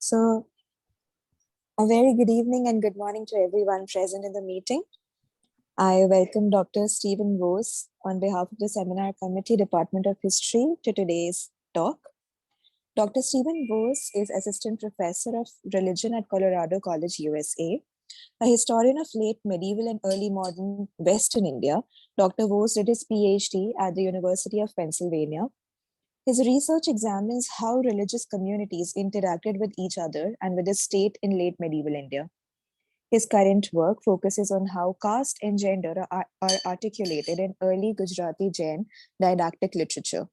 So, a very good evening and good morning to everyone present in the meeting. I welcome Dr. Stephen Vose on behalf of the Seminar Committee, Department of History, to today's talk. Dr. Stephen Vose is Assistant Professor of Religion at Colorado College, USA. A historian of late medieval and early modern Western India, Dr. Vose did his PhD at the University of Pennsylvania. His research examines how religious communities interacted with each other and with the state in late medieval India. His current work focuses on how caste and gender are articulated in early Gujarati Jain didactic literature.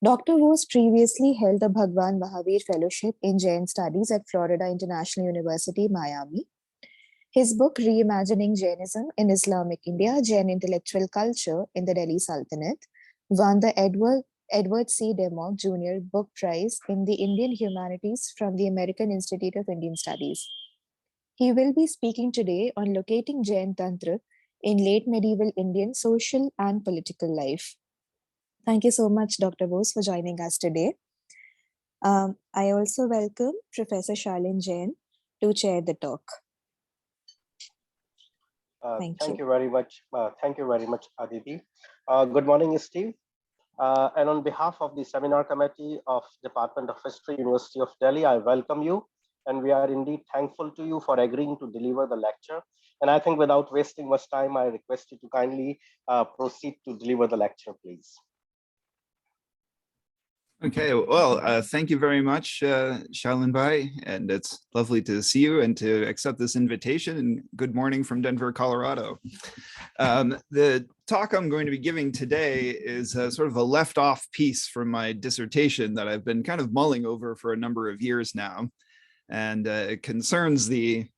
Dr. Vose previously held the Bhagwan Mahavir Fellowship in Jain Studies at Florida International University, Miami. His book, Reimagining Jainism in Islamic India, Jain Intellectual Culture in the Delhi Sultanate, won the Edward C. Demock Jr. Book Prize in the Indian Humanities from the American Institute of Indian Studies. He will be speaking today on locating Jain Tantra in late medieval Indian social and political life. Thank you so much, Dr. Vose, for joining us today. I also welcome Professor Charlene Jain to chair the talk. Thank you very much. Thank you very much, Aditi. Good morning, Steve. And on behalf of the Seminar Committee of Department of History, University of Delhi, I welcome you. And we are indeed thankful to you for agreeing to deliver the lecture. And I think without wasting much time, I request you to kindly proceed to deliver the lecture, please. Okay, well, thank you very much, Shaolin Bai, and it's lovely to see you and to accept this invitation, and good morning from Denver, Colorado. The talk I'm going to be giving today is sort of a left off piece from my dissertation that I've been kind of mulling over for a number of years now. And it concerns the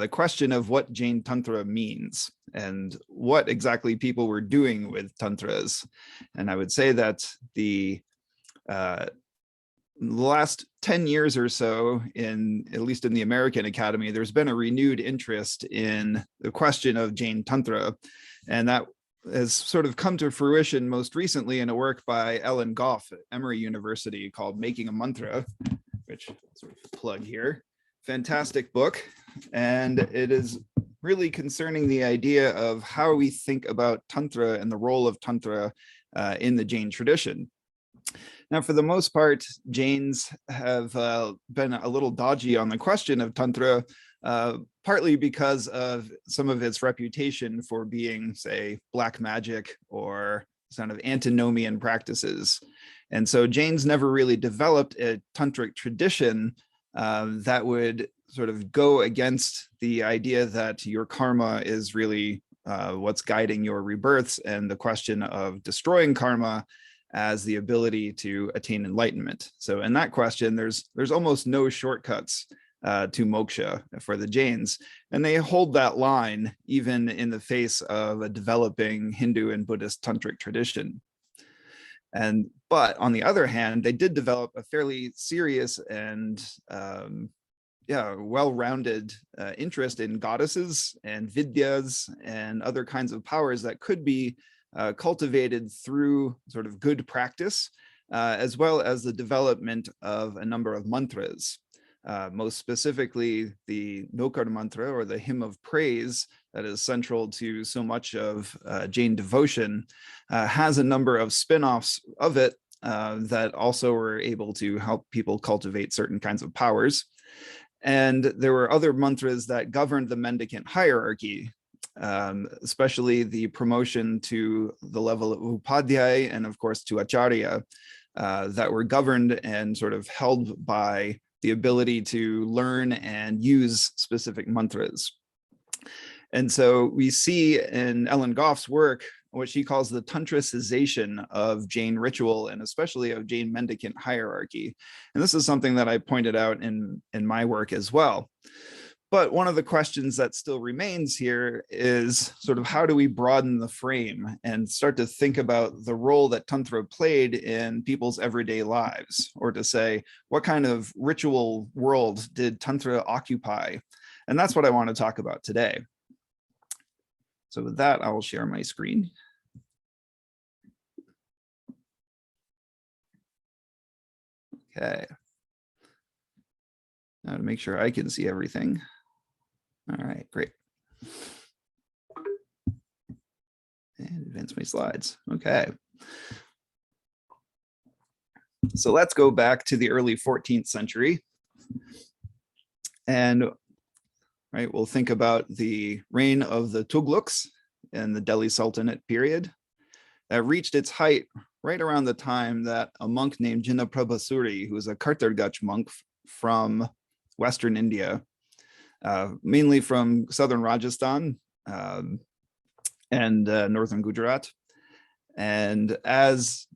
question of what Jain Tantra means and what exactly people were doing with Tantras. And I would say that the last 10 years or so, at least in the American Academy, there's been a renewed interest in the question of Jain Tantra. And that has sort of come to fruition most recently in a work by Ellen Goff at Emory University called Making a Mantra, which I'll sort of plug here. Fantastic book. And it is really concerning the idea of how we think about Tantra and the role of Tantra in the Jain tradition. Now, for the most part, Jains have been a little dodgy on the question of Tantra, partly because of some of its reputation for being, say, black magic or sort of antinomian practices. And so Jains never really developed a tantric tradition that would sort of go against the idea that your karma is really what's guiding your rebirths, and the question of destroying karma as the ability to attain enlightenment. So in that question, there's almost no shortcuts to moksha for the Jains, and they hold that line even in the face of a developing Hindu and Buddhist tantric tradition. But on the other hand, they did develop a fairly serious and well-rounded interest in goddesses and vidyas and other kinds of powers that could be cultivated through sort of good practice, as well as the development of a number of mantras. Most specifically, the Nokar mantra, or the hymn of praise that is central to so much of Jain devotion, has a number of spin-offs of it that also were able to help people cultivate certain kinds of powers. And there were other mantras that governed the mendicant hierarchy, especially the promotion to the level of Upadhyay and of course to Acharya, that were governed and sort of held by the ability to learn and use specific mantras. And so we see in Ellen Goff's work what she calls the tantricization of Jain ritual, and especially of Jain mendicant hierarchy. And this is something that I pointed out in my work as well. But one of the questions that still remains here is sort of how do we broaden the frame and start to think about the role that Tantra played in people's everyday lives, or to say, what kind of ritual world did Tantra occupy? And that's what I want to talk about today. So with that, I will share my screen. Okay. now to make sure I can see everything. All right, great. And advance my slides. Okay. So let's go back to the early 14th century. And we'll think about the reign of the Tugluks in the Delhi Sultanate period. That reached its height right around the time that a monk named Jinnah-Prabhasuri, who was a Kartargach monk from Western India, mainly from southern Rajasthan and northern Gujarat. And as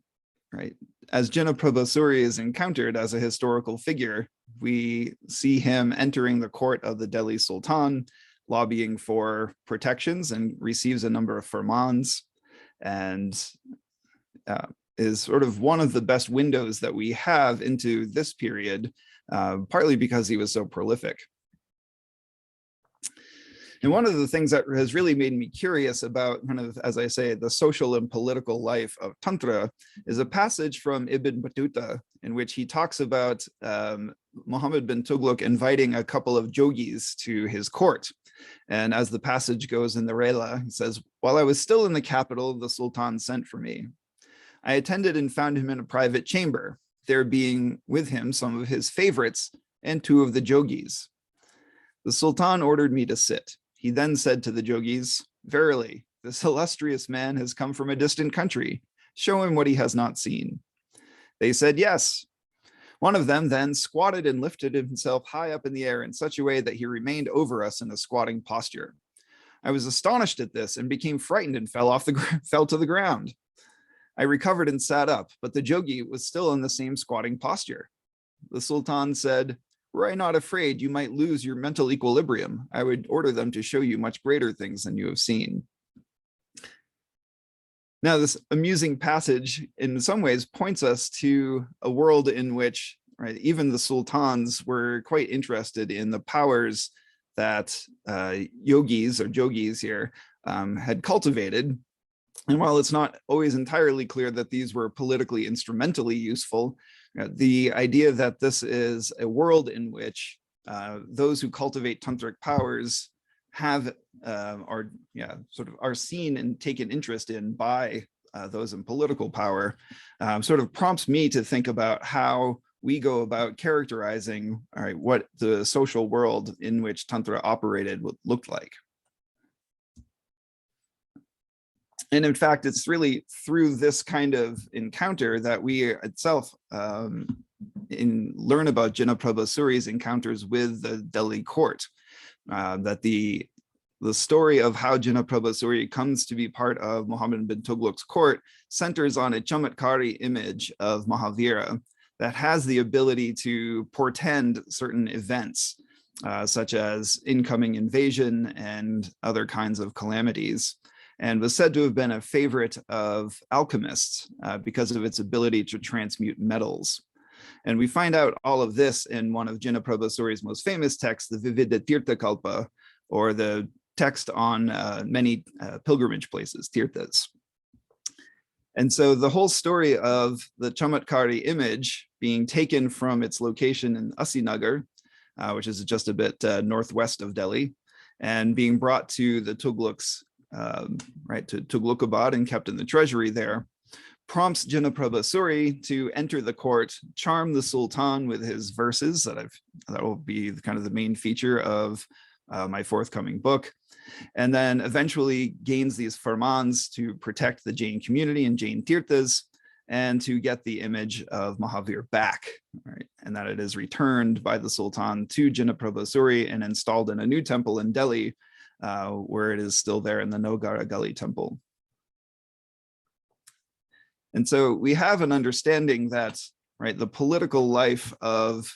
Jinnah-Prabhasuri is encountered as a historical figure, we see him entering the court of the Delhi Sultan, lobbying for protections, and receives a number of firmans, and is sort of one of the best windows that we have into this period, partly because he was so prolific. And one of the things that has really made me curious about kind of, as I say, the social and political life of Tantra is a passage from Ibn Battuta in which he talks about Muhammad bin Tughlaq inviting a couple of jogis to his court. And as the passage goes in the Rela, he says, "While I was still in the capital, the Sultan sent for me. I attended and found him in a private chamber, there being with him some of his favorites and two of the jogis. The Sultan ordered me to sit. He then said to the jogis, 'Verily, this illustrious man has come from a distant country. Show him what he has not seen.' They said, 'Yes.' One of them then squatted and lifted himself high up in the air in such a way that he remained over us in a squatting posture. I was astonished at this and became frightened and fell to the ground. I recovered and sat up, but the jogi was still in the same squatting posture. The Sultan said, 'Were I not afraid you might lose your mental equilibrium, I would order them to show you much greater things than you have seen.'" Now, this amusing passage in some ways points us to a world in which even the sultans were quite interested in the powers that yogis or jogis here had cultivated. And while it's not always entirely clear that these were politically instrumentally useful, the idea that this is a world in which those who cultivate tantric powers have are seen and taken interest in by those in political power, sort of prompts me to think about how we go about characterizing what the social world in which Tantra operated looked like. And in fact, it's really through this kind of encounter that we itself learn about Jinnah-Prabhasuri's encounters with the Delhi court, that the story of how Jinnah-Prabhasuri comes to be part of Muhammad bin Tughlaq's court centers on a chamatkari image of Mahavira that has the ability to portend certain events, such as incoming invasion and other kinds of calamities, and was said to have been a favorite of alchemists because of its ability to transmute metals. And we find out all of this in one of Jinnah-Prabhasuri's most famous texts, the Vivida Tirthakalpa, or the text on many pilgrimage places, tirthas. And so the whole story of the chamatkari image being taken from its location in Asinagar, which is just a bit northwest of Delhi, and being brought to the Tughlaqs, to Tughlaqabad and kept in the treasury there, prompts Jinnah-Prabhasuri to enter the court, charm the Sultan with his verses that will be kind of the main feature of my forthcoming book, and then eventually gains these firmans to protect the Jain community and Jain tirthas, and to get the image of Mahavir back, and that it is returned by the Sultan to Jinnah-Prabhasuri and installed in a new temple in Delhi, where it is still there in the Nogara Gully temple. And so we have an understanding that the political life of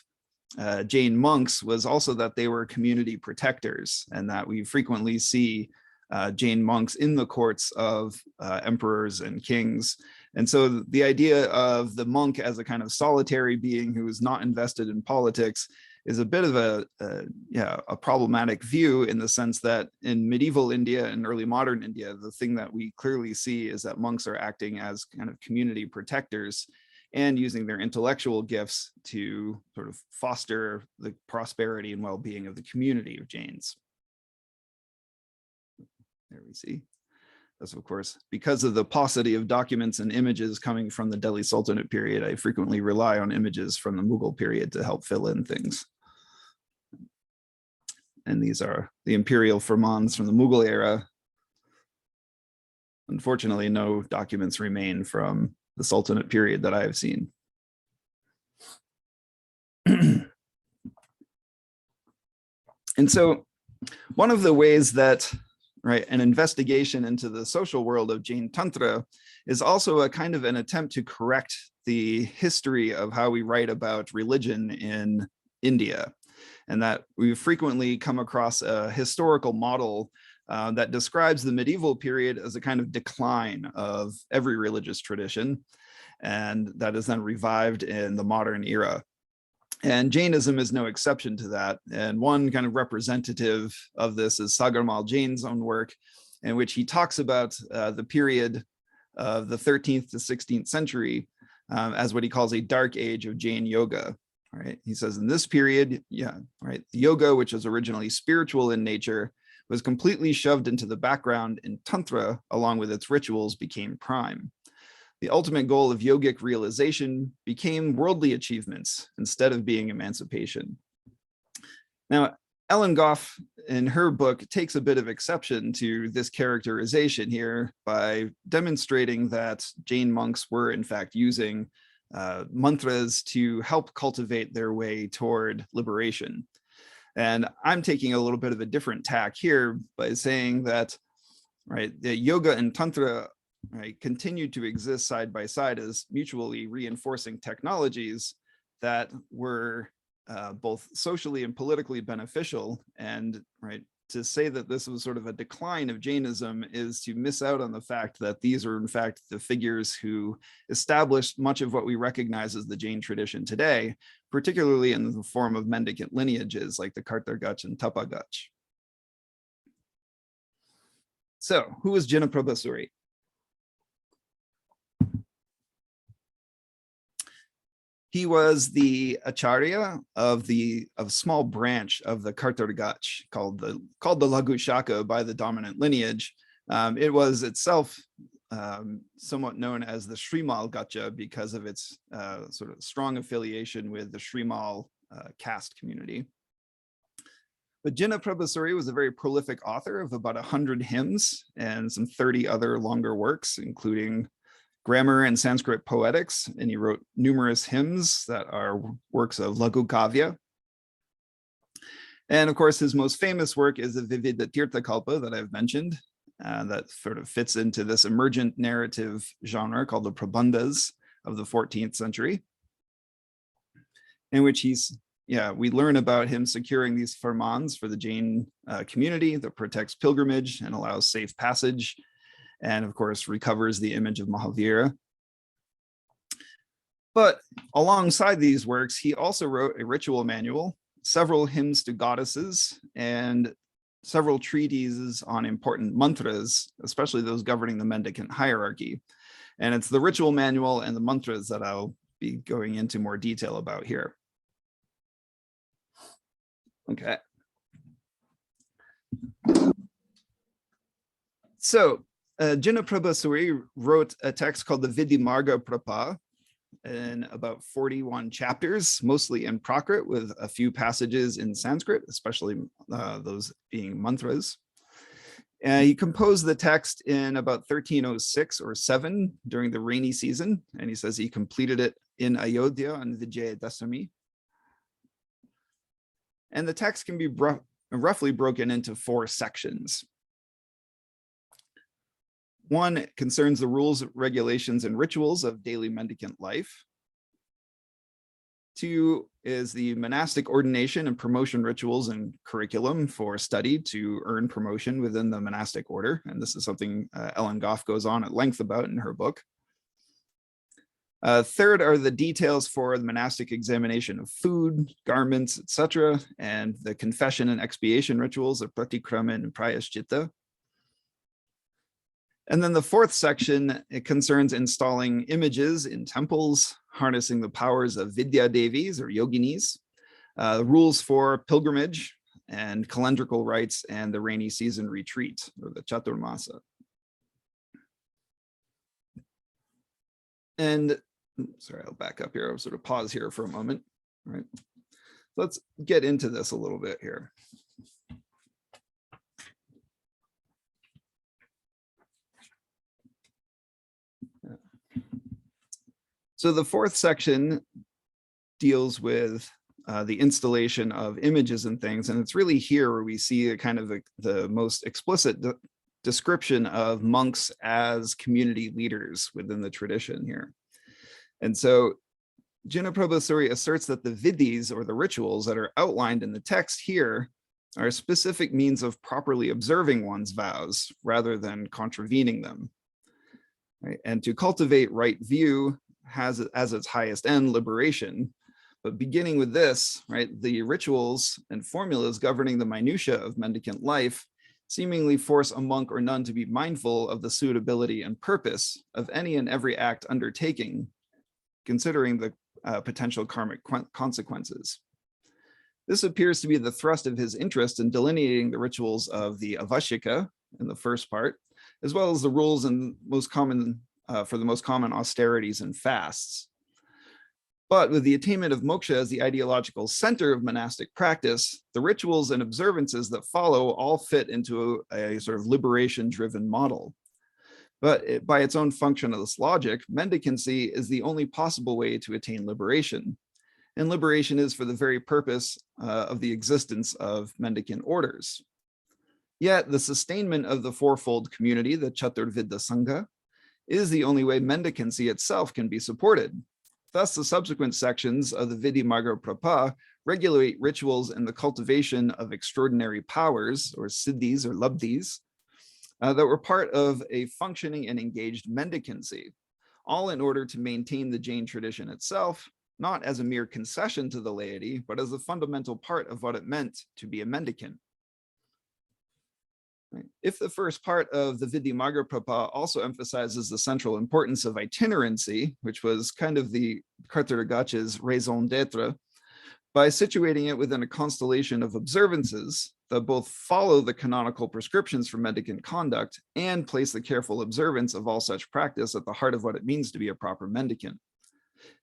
Jain monks was also that they were community protectors, and that we frequently see Jain monks in the courts of emperors and kings. And so the idea of the monk as a kind of solitary being who is not invested in politics is a bit of a problematic view, in the sense that in medieval India and early modern India, the thing that we clearly see is that monks are acting as kind of community protectors and using their intellectual gifts to sort of foster the prosperity and well-being of the community of Jains. There we see. That's, of course, because of the paucity of documents and images coming from the Delhi Sultanate period, I frequently rely on images from the Mughal period to help fill in things. And these are the imperial firmans from the Mughal era. Unfortunately, no documents remain from the Sultanate period that I have seen. And so one of the ways that an investigation into the social world of Jain Tantra is also a kind of an attempt to correct the history of how we write about religion in India. And that we frequently come across a historical model that describes the medieval period as a kind of decline of every religious tradition, and that is then revived in the modern era. And Jainism is no exception to that. And one kind of representative of this is Sagarmal Jain's own work, in which he talks about the period of the 13th to 16th century as what he calls a dark age of Jain yoga. Right? He says in this period, yoga, which was originally spiritual in nature, was completely shoved into the background, and Tantra, along with its rituals, became prime. The ultimate goal of yogic realization became worldly achievements instead of being emancipation. Now, Ellen Goff, in her book, takes a bit of exception to this characterization here by demonstrating that Jain monks were, in fact, using mantras to help cultivate their way toward liberation. And I'm taking a little bit of a different tack here by saying that, the yoga and Tantra continue to exist side by side as mutually reinforcing technologies that were both socially and politically beneficial. And to say that this was sort of a decline of Jainism is to miss out on the fact that these are in fact the figures who established much of what we recognize as the Jain tradition today, particularly in the form of mendicant lineages like the Kartargach and Tapagach. So who was Jinaprabha Suri? He was the acharya of a small branch of the Kartargach called the Laghu Shaka by the dominant lineage. It was itself somewhat known as the Shrimal Gacha because of its sort of strong affiliation with the Shrimal caste community. But Jinaprabha Suri was a very prolific author of about 100 hymns and some 30 other longer works, including grammar and Sanskrit poetics, and he wrote numerous hymns that are works of Laghu Kavya. And of course, his most famous work is the Vivida Tirthakalpa that I've mentioned, that sort of fits into this emergent narrative genre called the Prabandhas of the 14th century, in which we learn about him securing these firmans for the Jain community that protects pilgrimage and allows safe passage, and of course recovers the image of Mahavira. But alongside these works, he also wrote a ritual manual, several hymns to goddesses, and several treatises on important mantras, especially those governing the mendicant hierarchy. And it's the ritual manual and the mantras that I'll be going into more detail about here. Okay. So Jinaprabha Suri wrote a text called the Vidimarga Prapa in about 41 chapters, mostly in Prakrit with a few passages in Sanskrit, especially those being mantras. He composed the text in about 1306 or 7 during the rainy season, and he says he completed it in Ayodhya on Vijayadashami. And the text can be roughly broken into 4 sections. One concerns the rules, regulations, and rituals of daily mendicant life. 2 is the monastic ordination and promotion rituals and curriculum for study to earn promotion within the monastic order. And this is something Ellen Goff goes on at length about in her book. 3rd are the details for the monastic examination of food, garments, etc., and the confession and expiation rituals of pratikraman and prayashchitta. And then the fourth section, it concerns installing images in temples, harnessing the powers of Vidya Devis or yoginis, rules for pilgrimage and calendrical rites, and the rainy season retreat or the Chaturmasa. And sorry, I'll back up here. I'll sort of pause here for a moment. All right. Let's get into this a little bit here. So the fourth section deals with the installation of images and things, and it's really here where we see a kind of the most explicit description of monks as community leaders within the tradition here. And so Jinaprabha Suri asserts that the vidhis, or the rituals that are outlined in the text here, are specific means of properly observing one's vows rather than contravening them. Right? And to cultivate right view has as its highest end liberation. But beginning with this, right, the rituals and formulas governing the minutiae of mendicant life seemingly force a monk or nun to be mindful of the suitability and purpose of any and every act undertaking, considering the potential karmic consequences. This appears to be the thrust of his interest in delineating the rituals of the avashika in the first part, as well as the rules and most common for the most common austerities and fasts. But with the attainment of moksha as the ideological center of monastic practice, the rituals and observances that follow all fit into a sort of liberation-driven model. But by its own functionalist logic, mendicancy is the only possible way to attain liberation. And liberation is for the very purpose of the existence of mendicant orders. Yet the sustainment of the fourfold community, the Chaturvidya Sangha, is the only way mendicancy itself can be supported. Thus, the subsequent sections of the Vidhi Marga Prapa regulate rituals and the cultivation of extraordinary powers, or siddhis or labdhis, that were part of a functioning and engaged mendicancy, all in order to maintain the Jain tradition itself, not as a mere concession to the laity, but as a fundamental part of what it meant to be a mendicant. If the first part of the Vidhi Marga Prapa also emphasizes the central importance of itinerancy, which was kind of the Kartaragacha's raison d'etre, by situating it within a constellation of observances that both follow the canonical prescriptions for mendicant conduct and place the careful observance of all such practice at the heart of what it means to be a proper mendicant.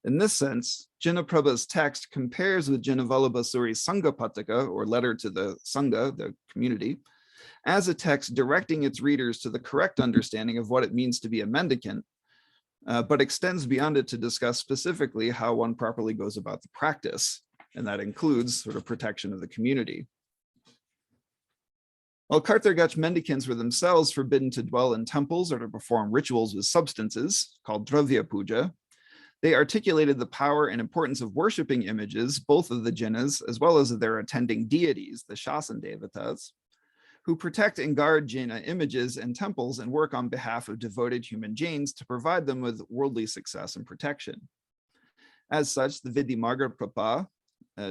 In this sense, Jinaprabha's text compares with Jinavallabha Suri's Sangha Pataka, or letter to the Sangha, the community, as a text directing its readers to the correct understanding of what it means to be a mendicant, but extends beyond it to discuss specifically how one properly goes about the practice, and that includes sort of protection of the community. While Kartargach mendicants were themselves forbidden to dwell in temples or to perform rituals with substances, called dravya puja, they articulated the power and importance of worshiping images, both of the jinas as well as of their attending deities, the Shasan Devatas, who protect and guard Jaina images and temples and work on behalf of devoted human Jains to provide them with worldly success and protection. As such, the Vidhi Marga Prapa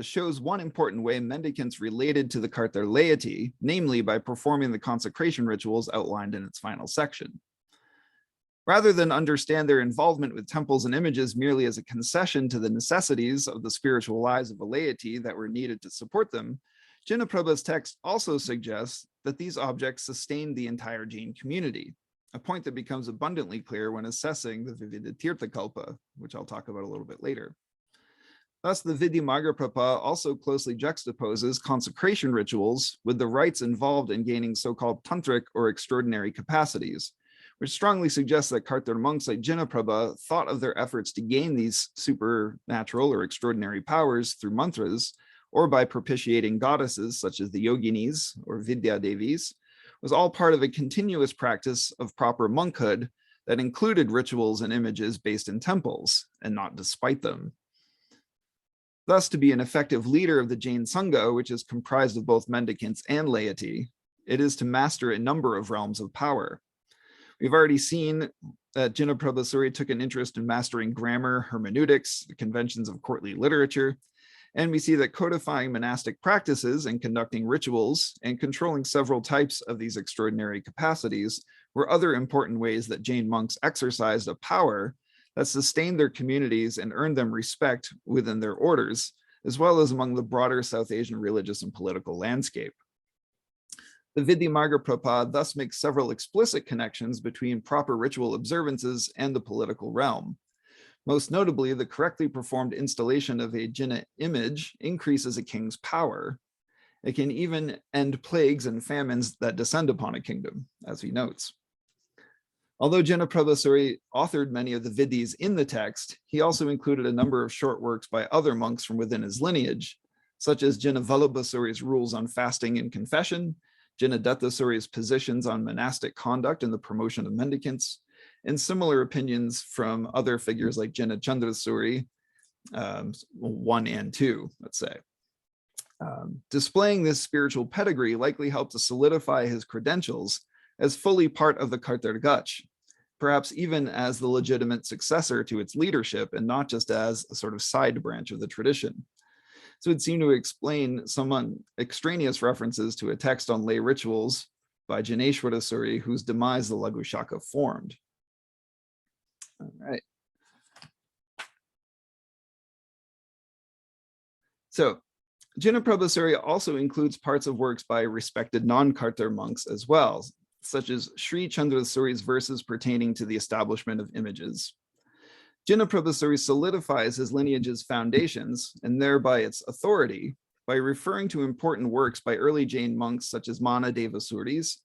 shows one important way mendicants related to the Kartar laity, namely by performing the consecration rituals outlined in its final section. Rather than understand their involvement with temples and images merely as a concession to the necessities of the spiritual lives of a laity that were needed to support them, Jinaprabha's text also suggests that these objects sustain the entire Jain community, a point that becomes abundantly clear when assessing the Vividha Tirthakalpa, which I'll talk about a little bit later. Thus, the Vidhi Marga Prapa also closely juxtaposes consecration rituals with the rites involved in gaining so-called tantric or extraordinary capacities, which strongly suggests that Kartar monks like Jinaprabha thought of their efforts to gain these supernatural or extraordinary powers through mantras, or by propitiating goddesses such as the yoginis or Vidya Devis, was all part of a continuous practice of proper monkhood that included rituals and images based in temples, and not despite them. Thus, to be an effective leader of the Jain Sangha, which is comprised of both mendicants and laity, it is to master a number of realms of power. We've already seen that Jinaprabha Suri took an interest in mastering grammar, hermeneutics, the conventions of courtly literature, and we see that codifying monastic practices and conducting rituals and controlling several types of these extraordinary capacities were other important ways that Jain monks exercised a power that sustained their communities and earned them respect within their orders, as well as among the broader South Asian religious and political landscape. The Vidyamagga thus makes several explicit connections between proper ritual observances and the political realm. Most notably, the correctly performed installation of a Jinna image increases a king's power. It can even end plagues and famines that descend upon a kingdom, as he notes. Although Jinna Prabhasuri authored many of the Vidyas in the text, he also included a number of short works by other monks from within his lineage, such as Jinna Vallabhasuri's rules on fasting and confession, Jinna Dattasuri's positions on monastic conduct and the promotion of mendicants, and similar opinions from other figures like Jinna Chandrasuri, 1 and 2, let's say. Displaying this spiritual pedigree likely helped to solidify his credentials as fully part of the Kartargach, perhaps even as the legitimate successor to its leadership and not just as a sort of side branch of the tradition. So it seemed to explain some extraneous references to a text on lay rituals by Janeshwara Suri, whose demise the Laghu Shaka formed. All right. So Jinna Prabhasuri also includes parts of works by respected non-Kartar monks as well, such as Sri Chandrasuri's verses pertaining to the establishment of images. Jinna Prabhasuri solidifies his lineage's foundations and thereby its authority by referring to important works by early Jain monks such as Manadeva Suris,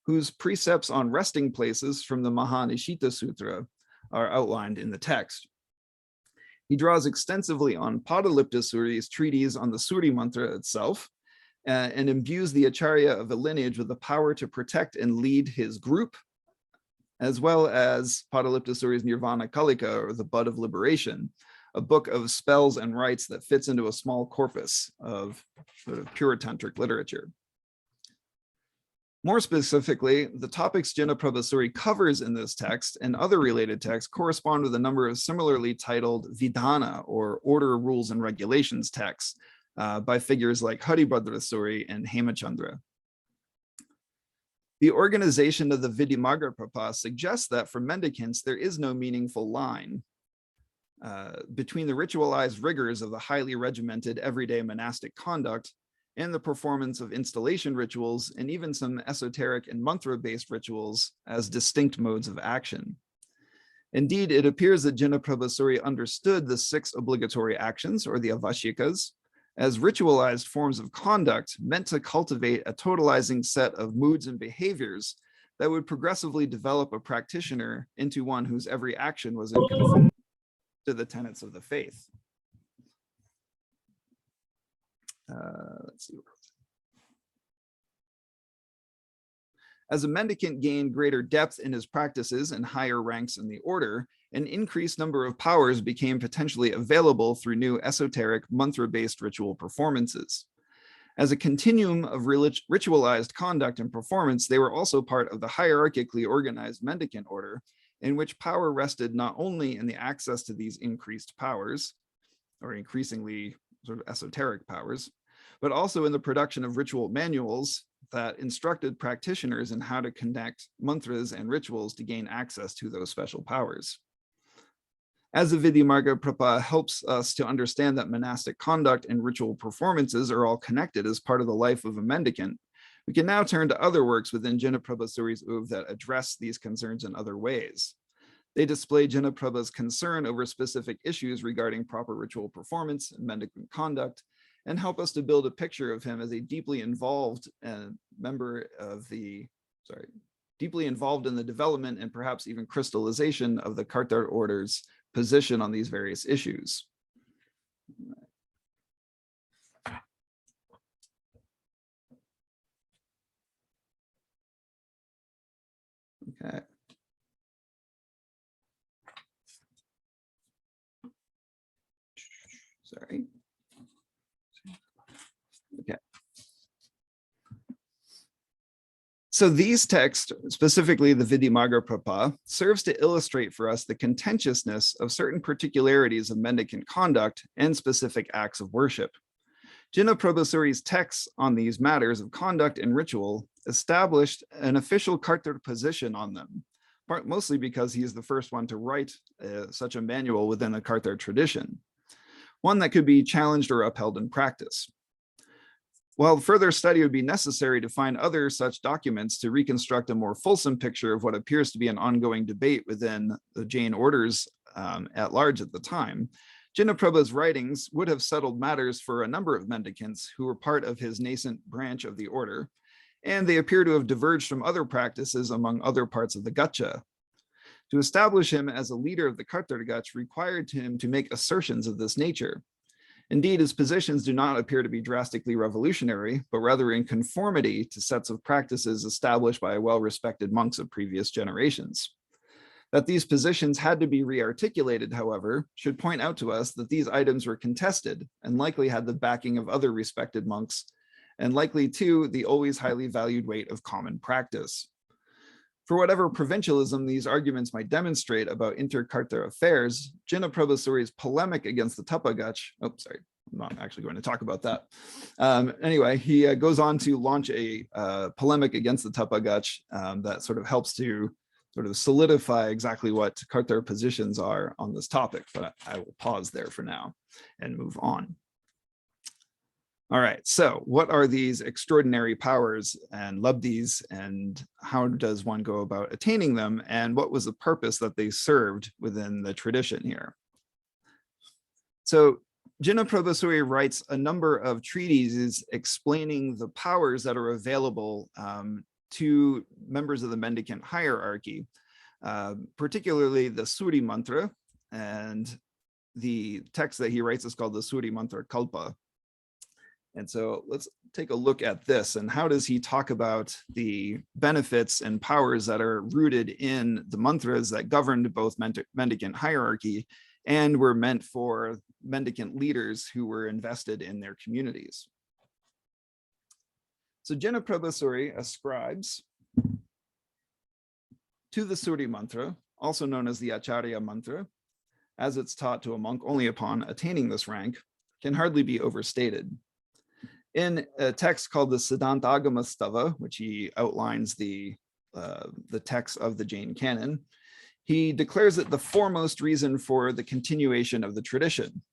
whose precepts on resting places from the Mahanishita Sutra are outlined in the text. He draws extensively on Padalipta Suri's treatise on the Suri mantra itself, and imbues the Acharya of a lineage with the power to protect and lead his group, as well as Padalipta Suri's Nirvana Kalika, or the Bud of Liberation, a book of spells and rites that fits into a small corpus of sort of pure tantric literature. More specifically, the topics Jinna Prabhasuri covers in this text and other related texts correspond with a number of similarly titled Vidhana, or Order, Rules, and Regulations texts by figures like Haribhadra Suri and Hemachandra. The organization of the Vidyamagga suggests that for mendicants, there is no meaningful line between the ritualized rigors of the highly regimented everyday monastic conduct and the performance of installation rituals, and even some esoteric and mantra-based rituals as distinct modes of action. Indeed, it appears that Jinna Prabhasuri understood the 6 obligatory actions, or the avashikas, as ritualized forms of conduct meant to cultivate a totalizing set of moods and behaviors that would progressively develop a practitioner into one whose every action was in conformity to the tenets of the faith. Let's see. As a mendicant gained greater depth in his practices and higher ranks in the order, an increased number of powers became potentially available through new esoteric mantra-based ritual performances. As a continuum of ritualized conduct and performance, they were also part of the hierarchically organized mendicant order, in which power rested not only in the access to these increased powers, or increasingly sort of esoteric powers, but also in the production of ritual manuals that instructed practitioners in how to connect mantras and rituals to gain access to those special powers. As the Vidyamagga helps us to understand that monastic conduct and ritual performances are all connected as part of the life of a mendicant, we can now turn to other works within Jinna Prabhasuri's oeuvre that address these concerns in other ways. They display Jinna Prabha's concern over specific issues regarding proper ritual performance and mendicant conduct, and help us to build a picture of him as a deeply involved member of the, deeply involved in the development and perhaps even crystallization of the Kartar order's position on these various issues. Okay. Sorry. Okay. So these texts, specifically the Vidyamagga, serves to illustrate for us the contentiousness of certain particularities of mendicant conduct and specific acts of worship. Jinna Prabhasuri's texts on these matters of conduct and ritual established an official Kartar position on them, mostly because he is the first one to write such a manual within a Kartar tradition, one that could be challenged or upheld in practice. While further study would be necessary to find other such documents to reconstruct a more fulsome picture of what appears to be an ongoing debate within the Jain orders at large at the time, Jinna Prabha's writings would have settled matters for a number of mendicants who were part of his nascent branch of the order, and they appear to have diverged from other practices among other parts of the Gacha. To establish him as a leader of the Kartar Gach required him to make assertions of this nature. Indeed, his positions do not appear to be drastically revolutionary, but rather in conformity to sets of practices established by well-respected monks of previous generations. That these positions had to be re-articulated, however, should point out to us that these items were contested and likely had the backing of other respected monks, and likely too the always highly valued weight of common practice. For whatever provincialism these arguments might demonstrate about inter-Kartar affairs, Jinna Prabhasuri's polemic against the Tapagach, I'm not actually going to talk about that. Anyway, he goes on to launch a polemic against the Tapagach that sort of helps to sort of solidify exactly what Kartar positions are on this topic, but I will pause there for now and move on. All right, so what are these extraordinary powers and labdhis, and how does one go about attaining them, and what was the purpose that they served within the tradition here? So Jinna Prabhasuri writes a number of treatises explaining the powers that are available to members of the mendicant hierarchy, particularly the Suri Mantra, and the text that he writes is called the Suri Mantra Kalpa. And so let's take a look at this, and how does he talk about the benefits and powers that are rooted in the mantras that governed both mendicant hierarchy and were meant for mendicant leaders who were invested in their communities. So Jinna Prabhasuri ascribes to the Suri Mantra, also known as the Acharya Mantra, as it's taught to a monk only upon attaining this rank, can hardly be overstated. In a text called the Siddhantagama Stava, which he outlines the text of the Jain canon, he declares it the foremost reason for the continuation of the tradition.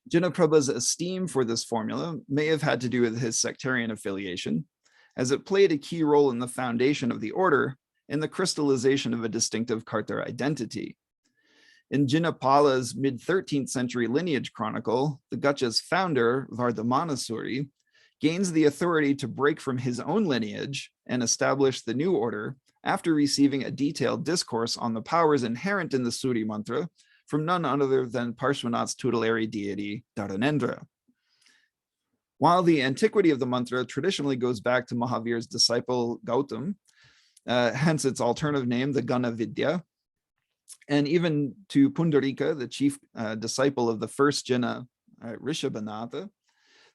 Jinna Prabha's esteem for this formula may have had to do with his sectarian affiliation, as it played a key role in the foundation of the order and the crystallization of a distinctive Kartar identity. In Jinnapala's mid-13th century lineage chronicle, the Gacha's founder, Vardhamanasuri, gains the authority to break from his own lineage and establish the new order after receiving a detailed discourse on the powers inherent in the Suri Mantra from none other than Parshvanath's tutelary deity, Dharanendra. While the antiquity of the mantra traditionally goes back to Mahavir's disciple Gautam, hence its alternative name, the Gana Vidya, and even to Pundarika, the chief disciple of the first Jinna, Rishabhanatha,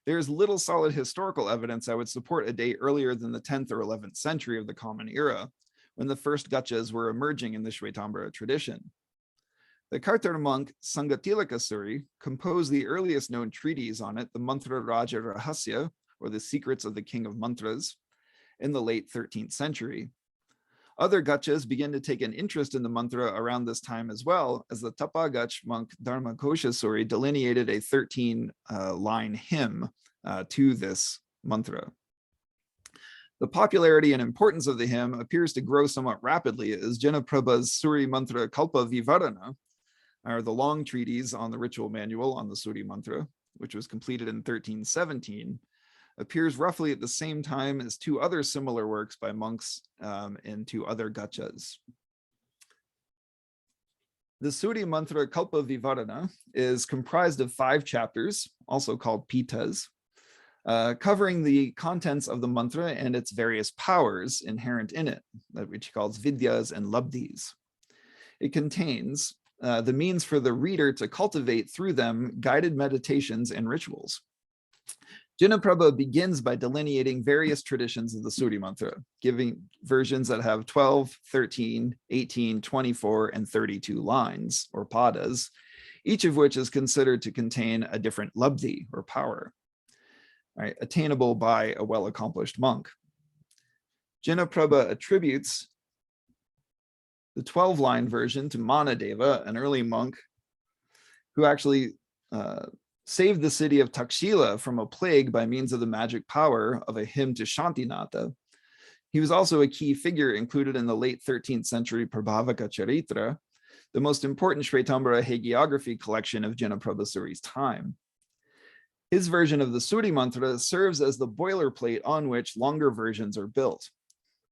there's little solid historical evidence that would support a date earlier than the 10th or 11th century of the Common Era, when the first Gachas were emerging in the Shvetambara tradition. The Kartar monk Sangatilakasuri composed the earliest known treatise on it, the Mantra Raja Rahasya, or the Secrets of the King of Mantras, in the late 13th century. Other Gachas began to take an interest in the mantra around this time as well, as the Tapagach monk Dharmakoshasuri delineated a 13-line hymn to this mantra. The popularity and importance of the hymn appears to grow somewhat rapidly as Jinna Prabha's Suri Mantra Kalpa Vivarana, or the long treatise on the ritual manual on the Suri Mantra, which was completed in 1317, appears roughly at the same time as two other similar works by monks in two other Gachas. The Suri Mantra Kalpa Vivarana is comprised of 5 chapters, also called pitas, covering the contents of the mantra and its various powers inherent in it, which he calls vidyas and labdhis. It contains the means for the reader to cultivate through them guided meditations and rituals. Jinna Prabha begins by delineating various traditions of the Suri Mantra, giving versions that have 12, 13, 18, 24, and 32 lines, or padas, each of which is considered to contain a different labdhi, or power. right, attainable by a well-accomplished monk. Jinaprabha attributes the 12-line version to Manadeva, an early monk who actually saved the city of Takshila from a plague by means of the magic power of a hymn to Shantinatha. He was also a key figure included in the late 13th century Prabhavaka Charitra, the most important Shvetambara hagiography collection of Jinaprabha Suri's time. His version of the Suri mantra serves as the boilerplate on which longer versions are built.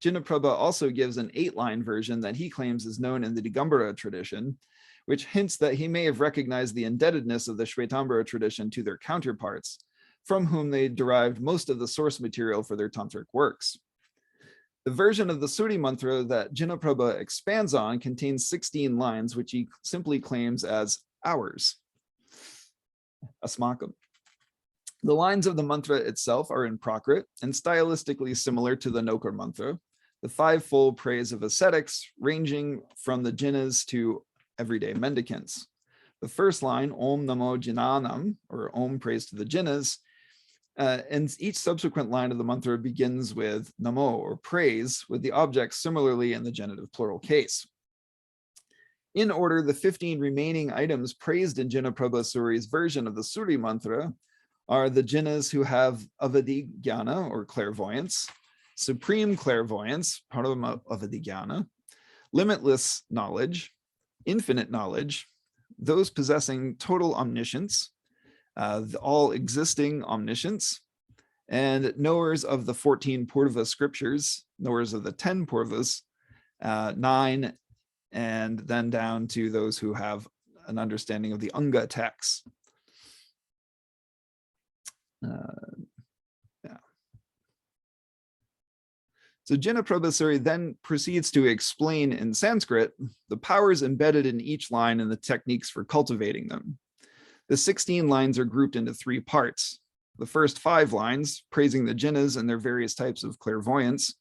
Jinaprabha also gives an 8-line version that he claims is known in the Digambara tradition, which hints that he may have recognized the indebtedness of the Shvetambara tradition to their counterparts, from whom they derived most of the source material for their tantric works. The version of the Suri mantra that Jinaprabha expands on contains 16 lines, which he simply claims as ours, asmakam. The lines of the mantra itself are in Prakrit and stylistically similar to the Nokar mantra, the 5-fold praise of ascetics ranging from the jinas to everyday mendicants. The first line, Om Namo Jinanam, or Om praise to the jinas, and each subsequent line of the mantra begins with Namo, or praise, with the objects similarly in the genitive plural case. In order, the 15 remaining items praised in Jinaprabha Suri's version of the Suri mantra are the jinas who have avadigyana, or clairvoyance, supreme clairvoyance, param avadigyana, limitless knowledge, infinite knowledge, those possessing total omniscience, all existing omniscience, and knowers of the 14 Purva scriptures, knowers of the 10 Purvas, 9, and then down to those who have an understanding of the Anga texts. So Jinaprabha Suri then proceeds to explain in Sanskrit the powers embedded in each line and the techniques for cultivating them. The 16 lines are grouped into 3 parts. The first 5 lines, praising the jinas and their various types of clairvoyance,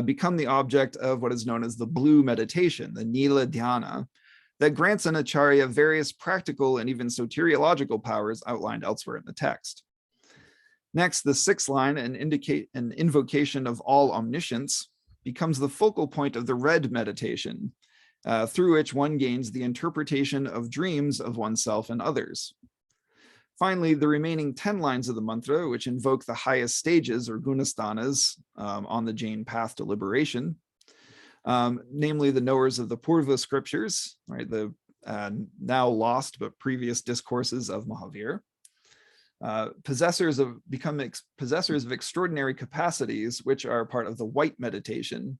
become the object of what is known as the blue meditation, the Nila Dhyana, that grants an acharya various practical and even soteriological powers outlined elsewhere in the text. Next, the 6th line, an invocation of all omniscience, becomes the focal point of the red meditation, through which one gains the interpretation of dreams of oneself and others. Finally, the remaining 10 lines of the mantra, which invoke the highest stages or gunasthanas on the Jain path to liberation, namely the knowers of the Purva scriptures, right, the now lost but previous discourses of Mahavir, possessors of extraordinary capacities, which are part of the white meditation,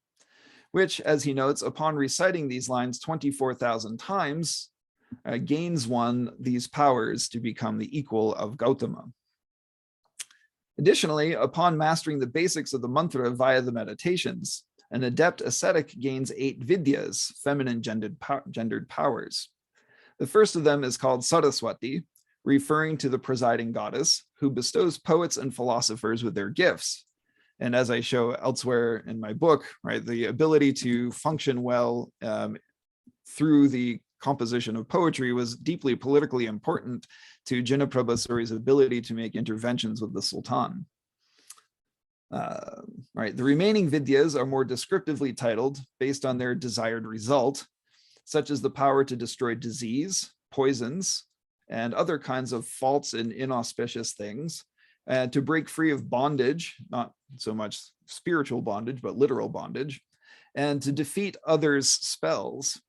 which, as he notes, upon reciting these lines 24,000 times, gains one these powers to become the equal of Gautama. Additionally, upon mastering the basics of the mantra via the meditations, an adept ascetic gains 8 vidyas, feminine gendered powers. The first of them is called Saraswati, referring to the presiding goddess, who bestows poets and philosophers with their gifts. And as I show elsewhere in my book, right, the ability to function well through the composition of poetry was deeply politically important to Jinaprabha Suri's ability to make interventions with the Sultan. Right, the remaining vidyas are more descriptively titled based on their desired result, such as the power to destroy disease, poisons, and other kinds of false and inauspicious things, and to break free of bondage, not so much spiritual bondage, but literal bondage, and to defeat others' spells,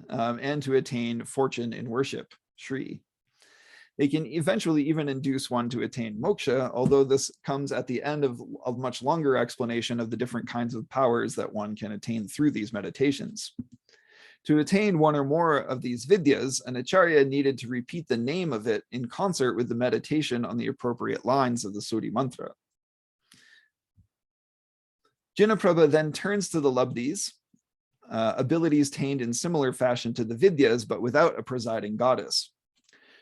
and to attain fortune in worship, Shri. They can eventually even induce one to attain moksha, although this comes at the end of a much longer explanation of the different kinds of powers that one can attain through these meditations. To attain one or more of these vidyas, an acharya needed to repeat the name of it in concert with the meditation on the appropriate lines of the Suri mantra. Jinaprabha then turns to the labdhis, abilities attained in similar fashion to the vidyas, but without a presiding goddess.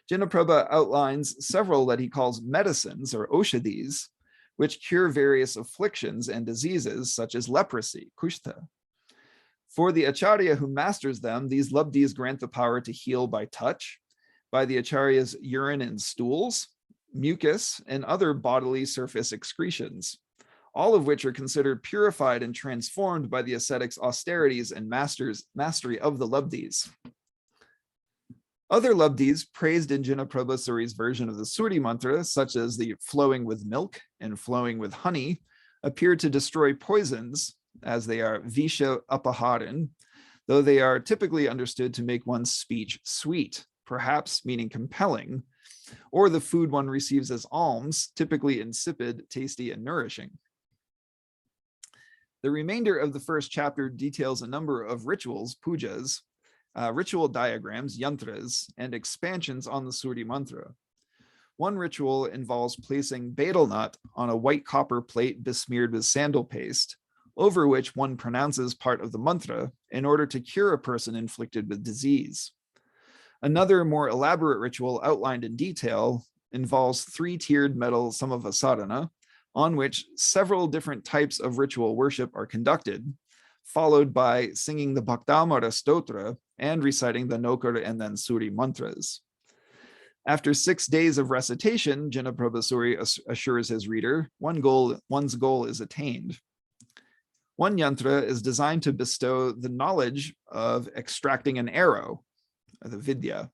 Jinaprabha outlines several that he calls medicines or oshadhis, which cure various afflictions and diseases such as leprosy, kushtha. For the acharya who masters them, these labdhis grant the power to heal by touch, by the acharya's urine and stools, mucus, and other bodily surface excretions, all of which are considered purified and transformed by the ascetic's austerities and mastery of the Labdhis. Other Labdhis praised in Jinaprabha Suri's version of the Suri mantra, such as the flowing with milk and flowing with honey, appear to destroy poisons, as they are visha apaharan, though they are typically understood to make one's speech sweet, perhaps meaning compelling, or the food one receives as alms, typically insipid, tasty, and nourishing. The remainder of the first chapter details a number of rituals, pujas, ritual diagrams, yantras, and expansions on the Suri mantra. One ritual involves placing betel nut on a white copper plate besmeared with sandal paste, over which one pronounces part of the mantra in order to cure a person inflicted with disease. Another more elaborate ritual outlined in detail involves three-tiered metal samavasarana, on which several different types of ritual worship are conducted, followed by singing the Bhaktamara Stotra and reciting the Nokar and then Suri mantras. After 6 days of recitation, Jinaprabha Suri assures his reader, one's goal is attained. One yantra is designed to bestow the knowledge of extracting an arrow, the vidya.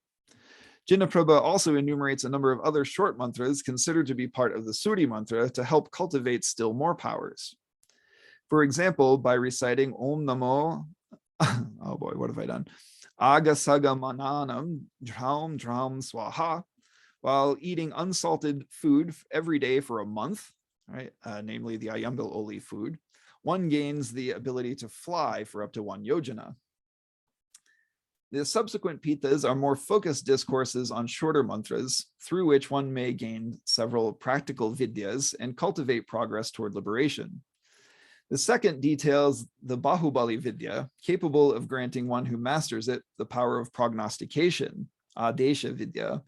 Jinaprabha also enumerates a number of other short mantras considered to be part of the Suri mantra to help cultivate still more powers. For example, by reciting Om Namo, oh boy, what have I done? Agasaga Dhram Dhram Swaha, while eating unsalted food every day for a month, right? Namely the Ayambil Oli food, one gains the ability to fly for up to 1 yojana. The subsequent pitas are more focused discourses on shorter mantras, through which one may gain several practical vidyas and cultivate progress toward liberation. The second details the Bahubali Vidya, capable of granting one who masters it the power of prognostication, Adesha Vidya,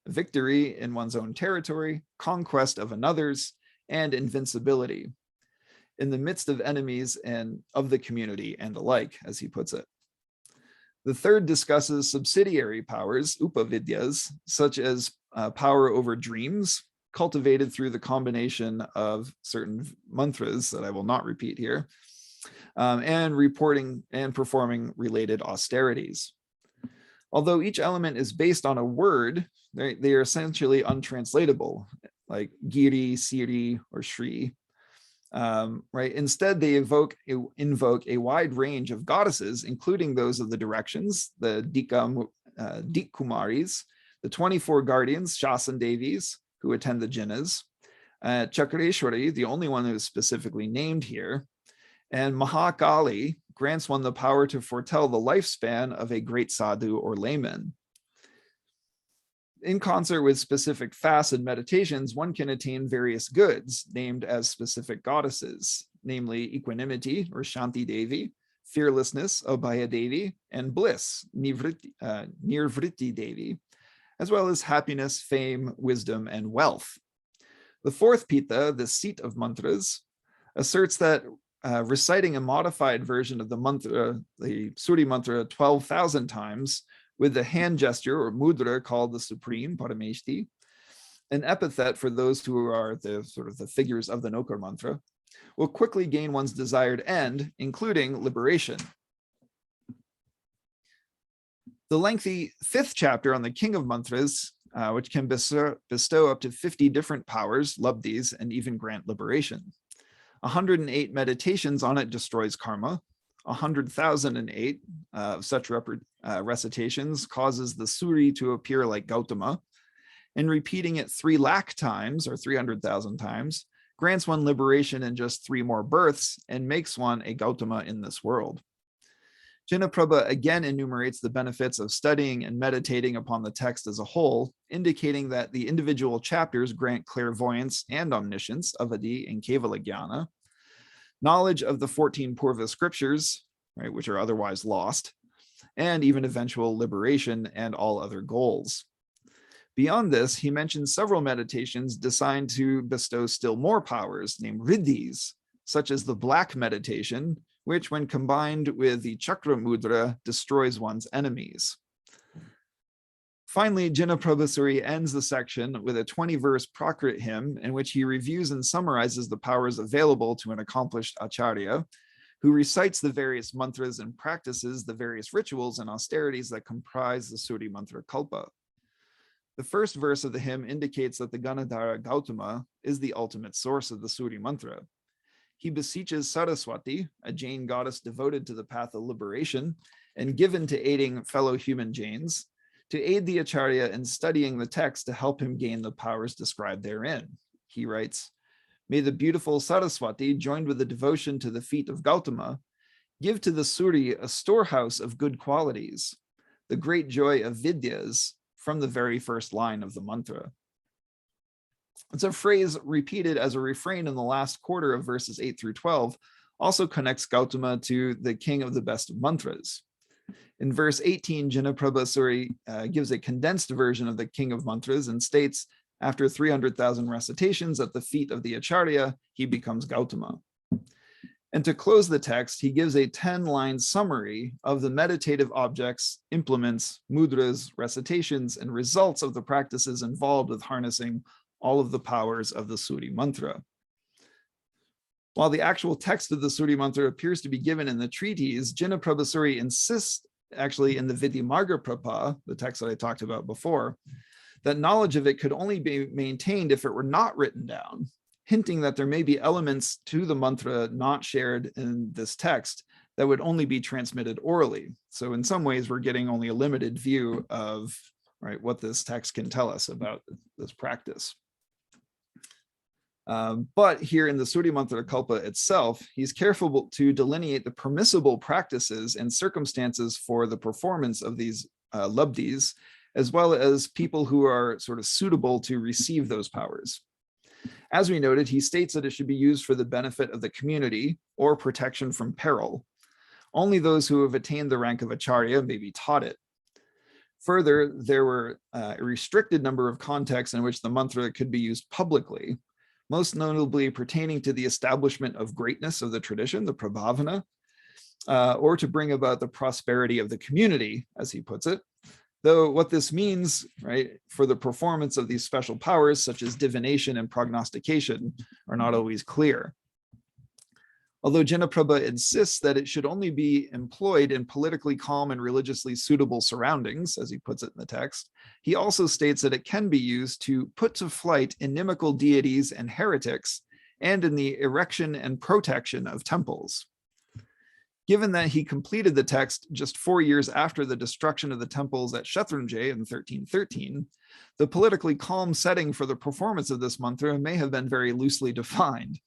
victory in one's own territory, conquest of another's, and invincibility in the midst of enemies and of the community and the like, as he puts it. The third discusses subsidiary powers, upavidyas, such as power over dreams, cultivated through the combination of certain mantras that I will not repeat here, and reporting and performing related austerities. Although each element is based on a word, they are essentially untranslatable, like Giri, Siri, or Shri. Right? Instead, they invoke a wide range of goddesses, including those of the directions, the Dikumaris, the 24 guardians, Shasan Devis, who attend the Jinnas, Chakreshwari, the only one who is specifically named here, and Mahakali grants one the power to foretell the lifespan of a great sadhu or layman. In concert with specific fasts and meditations, one can attain various goods named as specific goddesses, namely equanimity or Shanti Devi, fearlessness, Abhaya Devi, and bliss, Nirvriti Devi, as well as happiness, fame, wisdom, and wealth. The fourth pita, the seat of mantras, asserts that reciting a modified version of the mantra, the Suri mantra 12,000 times, with the hand gesture or mudra called the supreme, Parameshti, an epithet for those who are the sort of the figures of the Nokar mantra, will quickly gain one's desired end, including liberation. The lengthy 5th chapter on the king of mantras, which can bestow up to 50 different powers, labdhis, and even grant liberation. 108 meditations on it destroys karma. 100,008 such recitations causes the Suri to appear like Gautama, and repeating it 3 lakh times or 300,000 times grants one liberation in just 3 more births and makes one a Gautama in this world. Jinaprabha again enumerates the benefits of studying and meditating upon the text as a whole, indicating that the individual chapters grant clairvoyance and omniscience, avadi and kevala jnana, knowledge of the 14 Purva scriptures, right, which are otherwise lost, and even eventual liberation and all other goals. Beyond this, he mentions several meditations designed to bestow still more powers, named riddhis, such as the black meditation, which when combined with the chakra mudra destroys one's enemies. Finally, Jinaprabhasuri ends the section with a 20-verse Prakrit hymn in which he reviews and summarizes the powers available to an accomplished acharya, who recites the various mantras and practices the various rituals and austerities that comprise the Suri Mantra Kalpa. The first verse of the hymn indicates that the Ganadhara Gautama is the ultimate source of the Suri Mantra. He beseeches Saraswati, a Jain goddess devoted to the path of liberation and given to aiding fellow human Jains, to aid the Acharya in studying the text to help him gain the powers described therein. He writes, "May the beautiful Saraswati, joined with the devotion to the feet of Gautama, give to the Suri a storehouse of good qualities, the great joy of Vidyas, from the very first line of the mantra." It's a phrase repeated as a refrain in the last quarter of verses 8 through 12, also connects Gautama to the king of the best of mantras. In verse 18, Jinaprabhasuri gives a condensed version of the king of mantras and states, after 300,000 recitations at the feet of the Acharya, he becomes Gautama. And to close the text, he gives a 10-line summary of the meditative objects, implements, mudras, recitations, and results of the practices involved with harnessing all of the powers of the Suri Mantra. While the actual text of the Suri Mantra appears to be given in the treatise, Jinaprabhasuri insists, actually in the Vidyamarga Prapa, the text that I talked about before, that knowledge of it could only be maintained if it were not written down, hinting that there may be elements to the mantra not shared in this text that would only be transmitted orally. So in some ways, we're getting only a limited view of what this text can tell us about this practice. But here in the Suri Mantra Kalpa itself, he's careful to delineate the permissible practices and circumstances for the performance of these labdhis, as well as people who are sort of suitable to receive those powers. As we noted, he states that it should be used for the benefit of the community or protection from peril. Only those who have attained the rank of Acharya may be taught it. Further, there were a restricted number of contexts in which the mantra could be used publicly, most notably pertaining to the establishment of greatness of the tradition, the prabhavana, or to bring about the prosperity of the community, as he puts it. Though what this means, for the performance of these special powers, such as divination and prognostication, are not always clear. Although Jinaprabha insists that it should only be employed in politically calm and religiously suitable surroundings, as he puts it in the text, he also states that it can be used to put to flight inimical deities and heretics, and in the erection and protection of temples. Given that he completed the text just 4 years after the destruction of the temples at Shattrunjay in 1313, the politically calm setting for the performance of this mantra may have been very loosely defined.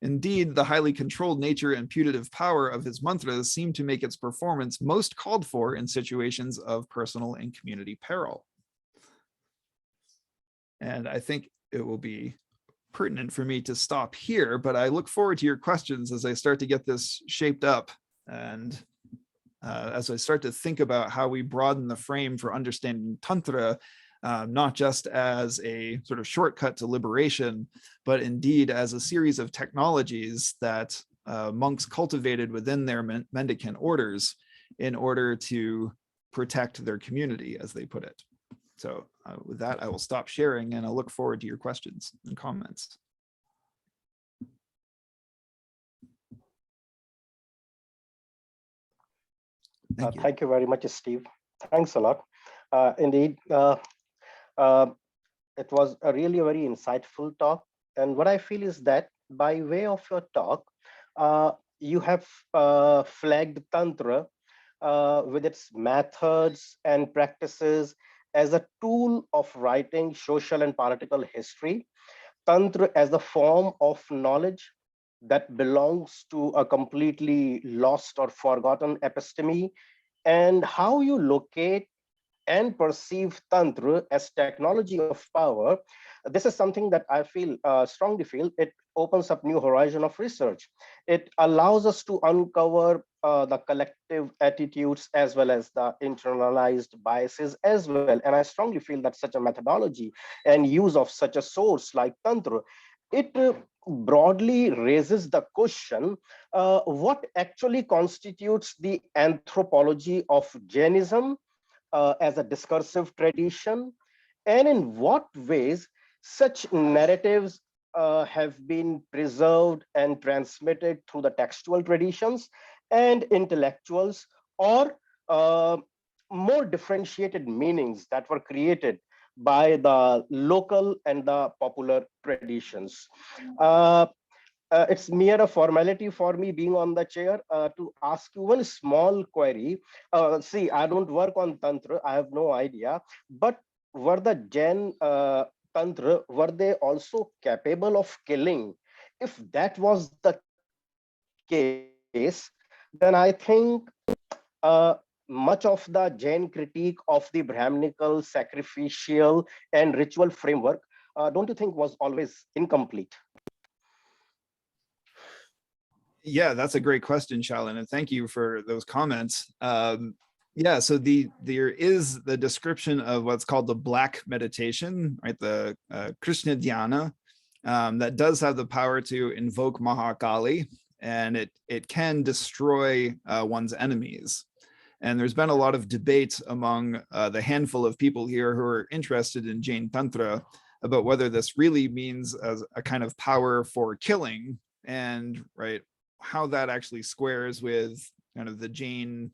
Indeed, the highly controlled nature and putative power of his mantras seem to make its performance most called for in situations of personal and community peril. And I think it will be pertinent for me to stop here, but I look forward to your questions as I start to get this shaped up and as I start to think about how we broaden the frame for understanding Tantra, not just as a sort of shortcut to liberation, but indeed as a series of technologies that monks cultivated within their mendicant orders in order to protect their community, as they put it. So with that, I will stop sharing and I'll look forward to your questions and comments. Thank you very much, Steve. Thanks a lot. Indeed, it was a really very insightful talk. And what I feel is that by way of your talk, you have flagged Tantra with its methods and practices as a tool of writing social and political history, Tantra as a form of knowledge that belongs to a completely lost or forgotten episteme, and how you locate and perceive Tantra as technology of power. This is something that I feel, strongly feel, it opens up new horizon of research. It allows us to uncover the collective attitudes as well as the internalized biases as well. And I strongly feel that such a methodology and use of such a source like Tantra, it broadly raises the question, what actually constitutes the anthropology of Jainism as a discursive tradition, and in what ways such narratives have been preserved and transmitted through the textual traditions and intellectuals, or more differentiated meanings that were created by the local and the popular traditions. Uh, it's mere a formality for me being on the chair to ask you one small query. See, I don't work on Tantra, I have no idea, but were the Jain Tantra, were they also capable of killing? If that was the case, then I think much of the Jain critique of the Brahminical, sacrificial, and ritual framework, don't you think was always incomplete? Yeah, that's a great question, Shalin, and thank you for those comments. Yeah, so there is the description of what's called the black meditation, right? The Krishna Dhyana, that does have the power to invoke Mahakali, and it can destroy one's enemies. And there's been a lot of debate among the handful of people here who are interested in Jain Tantra about whether this really means as a kind of power for killing, and right, how that actually squares with kind of the Jain,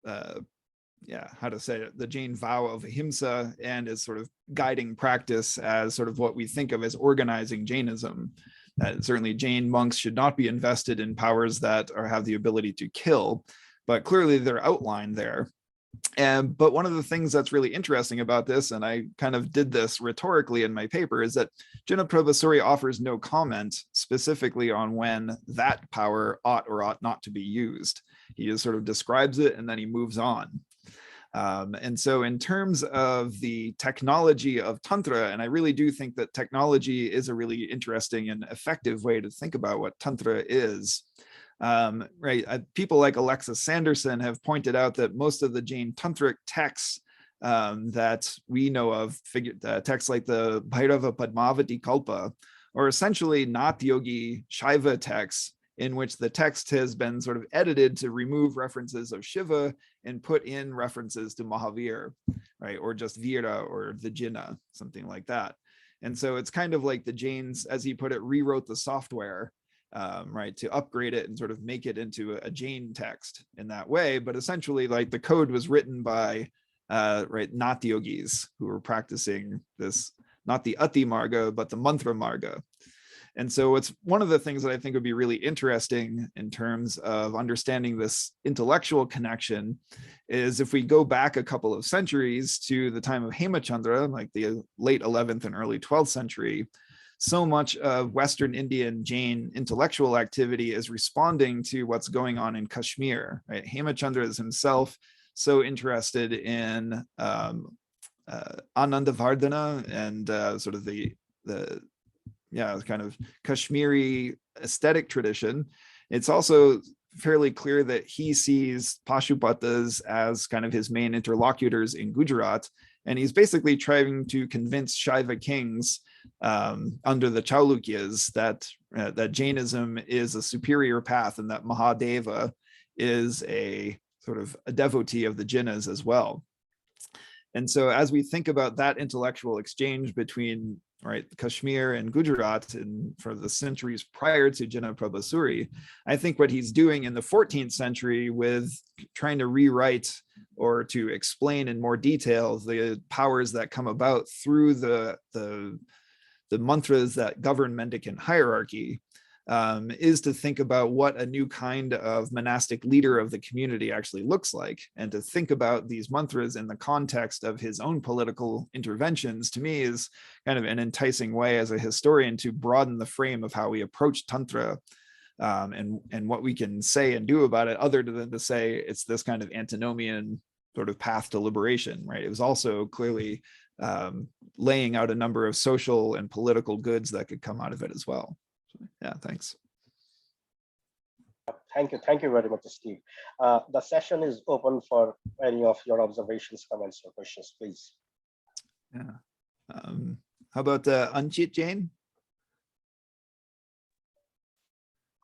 how to say it, the Jain vow of ahimsa and its sort of guiding practice as sort of what we think of as organizing Jainism. That certainly Jain monks should not be invested in powers that have the ability to kill, but clearly they're outlined there. But one of the things that's really interesting about this, and I kind of did this rhetorically in my paper, is that Jinaprabhasuri offers no comment specifically on when that power ought or ought not to be used. He just sort of describes it and then he moves on. And so in terms of the technology of Tantra, and I really do think that technology is a really interesting and effective way to think about what Tantra is. People like Alexis Sanderson have pointed out that most of the Jain Tantric texts that we know of, texts like the Bhairava Padmavati Kalpa, are essentially not yogi Shaiva texts in which the text has been sort of edited to remove references of Shiva and put in references to Mahavir, right? Or just Vira or the Jinna, something like that. And so it's kind of like the Jains, as he put it, rewrote the software, right, to upgrade it and sort of make it into a Jain text in that way. But essentially, like, the code was written by not the yogis who were practicing this, not the Ati Marga, but the Mantra Marga. And so it's one of the things that I think would be really interesting in terms of understanding this intellectual connection is if we go back a couple of centuries to the time of Hemachandra, like the late 11th and early 12th century, so much of Western Indian Jain intellectual activity is responding to what's going on in Kashmir, right? Hemachandra is himself so interested in Anandavardhana and sort of the kind of Kashmiri aesthetic tradition. It's also fairly clear that he sees Pashupatas as kind of his main interlocutors in Gujarat, and he's basically trying to convince Shaiva kings under the Chalukyas that Jainism is a superior path and that Mahadeva is a sort of a devotee of the Jinnas as well. And so as we think about that intellectual exchange between Kashmir and Gujarat and for the centuries prior to Jinaprabhasuri, I think what he's doing in the 14th century with trying to rewrite or to explain in more detail the powers that come about through the mantras that govern mendicant hierarchy, is to think about what a new kind of monastic leader of the community actually looks like, and to think about these mantras in the context of his own political interventions, to me, is kind of an enticing way as a historian to broaden the frame of how we approach Tantra, and what we can say and do about it, other than to say it's this kind of antinomian sort of path to liberation, right? It was also clearly laying out a number of social and political goods that could come out of it as well. Yeah, thanks. Thank you very much, Steve. The session is open for any of your observations, comments, or questions, please. Yeah. How about Anchit Jain?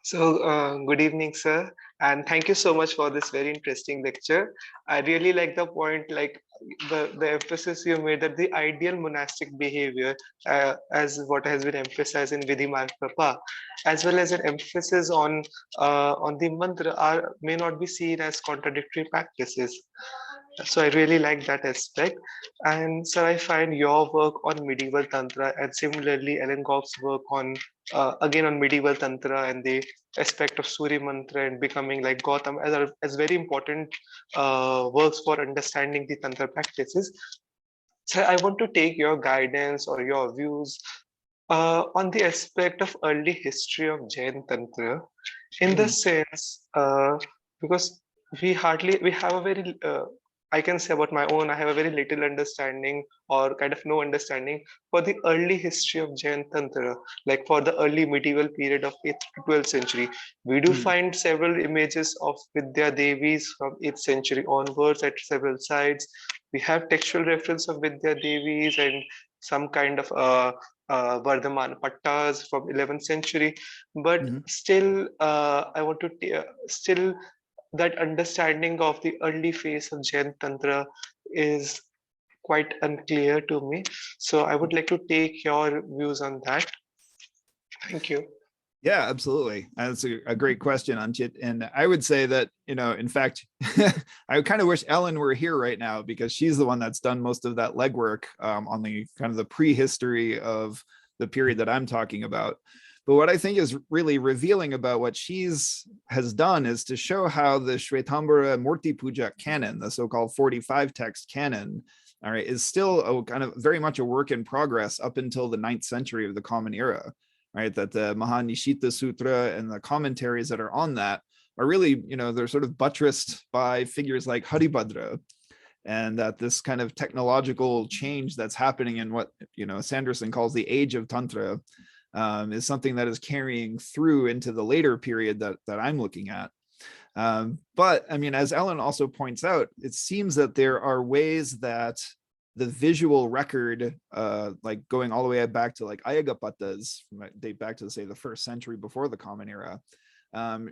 Good evening, sir, and thank you so much for this very interesting lecture. I really like the point, like the emphasis you made that the ideal monastic behavior, as what has been emphasized in Vidhi Marpapa, as well as an emphasis on the mantra, may not be seen as contradictory practices. So I really like that aspect. And so I find your work on medieval tantra and similarly Ellen Goff's work on again on medieval tantra and the aspect of Surya mantra and becoming like Gautam as very important works for understanding the tantra practices. So I want to take your guidance or your views on the aspect of early history of Jain Tantra, in the sense because we have a very I can say about my own, I have a very little understanding or kind of no understanding for the early history of Jain Tantra, like for the early medieval period of 8th to 12th century. We do find several images of Vidya Devis from 8th century onwards at several sites. We have textual reference of Vidya Devis and some kind of Vardhaman Pattas from 11th century, but still, I want to still that understanding of the early phase of Jain Tantra is quite unclear to me. So I would like to take your views on that. Thank you. Yeah, absolutely. That's a great question, Anchit. And I would say that, in fact, I kind of wish Ellen were here right now because she's the one that's done most of that legwork on the kind of the prehistory of the period that I'm talking about. But what I think is really revealing about what has done is to show how the Shvetambara Murti Puja canon, the so-called 45 text canon, all right, is still a kind of very much a work in progress up until the 9th century of the Common Era. Right, that the Mahanishita Sutra and the commentaries that are on that are really, they're sort of buttressed by figures like Haribhadra, and that this kind of technological change that's happening in what, Sanderson calls the age of Tantra is something that is carrying through into the later period that I'm looking at. But I mean, as Ellen also points out, it seems that there are ways that the visual record, like going all the way back to like Ayagapattas, date back to say the 1st century before the Common Era,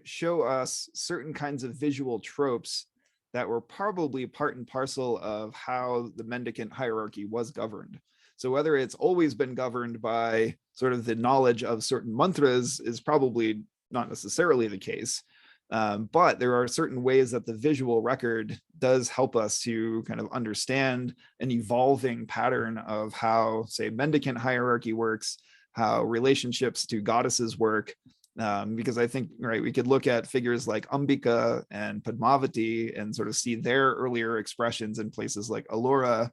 show us certain kinds of visual tropes that were probably part and parcel of how the mendicant hierarchy was governed. So whether it's always been governed by sort of the knowledge of certain mantras is probably not necessarily the case. But there are certain ways that the visual record does help us to kind of understand an evolving pattern of how, say, mendicant hierarchy works, how relationships to goddesses work. Because I think, right, we could look at figures like Ambika and Padmavati and sort of see their earlier expressions in places like Allura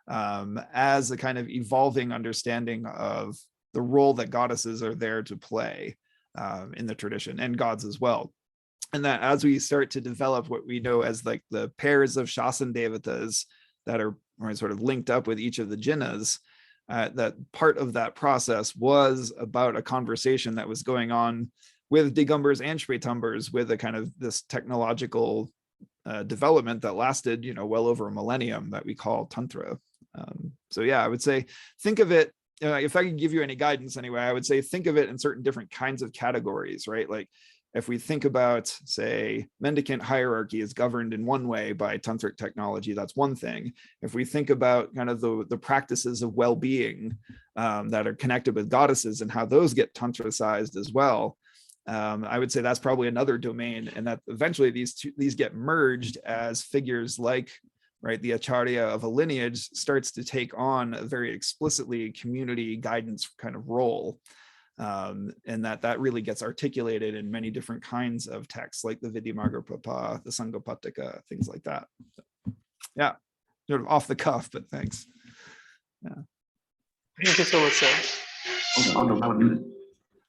as a kind of evolving understanding of the role that goddesses are there to play in the tradition, and gods as well. And that as we start to develop what we know as like the pairs of Shasan Devatas that are sort of linked up with each of the jinnas, that part of that process was about a conversation that was going on with Digambars and Shvetambars with a kind of this technological development that lasted, well over a millennium that we call Tantra. So yeah, I would say, think of it, if I could give you any guidance anyway, I would say, think of it in certain different kinds of categories, right? Like, if we think about, say, mendicant hierarchy is governed in one way by tantric technology, that's one thing. If we think about kind of the practices of well-being that are connected with goddesses and how those get tantricized as well, I would say that's probably another domain, and that eventually these get merged as figures like, right, the acharya of a lineage starts to take on a very explicitly community guidance kind of role. And that really gets articulated in many different kinds of texts, like the Vidyamarga-Papa, the Sangapataka, things like that. So, yeah, sort of off the cuff, but thanks. Yeah. Thank you so much, sir.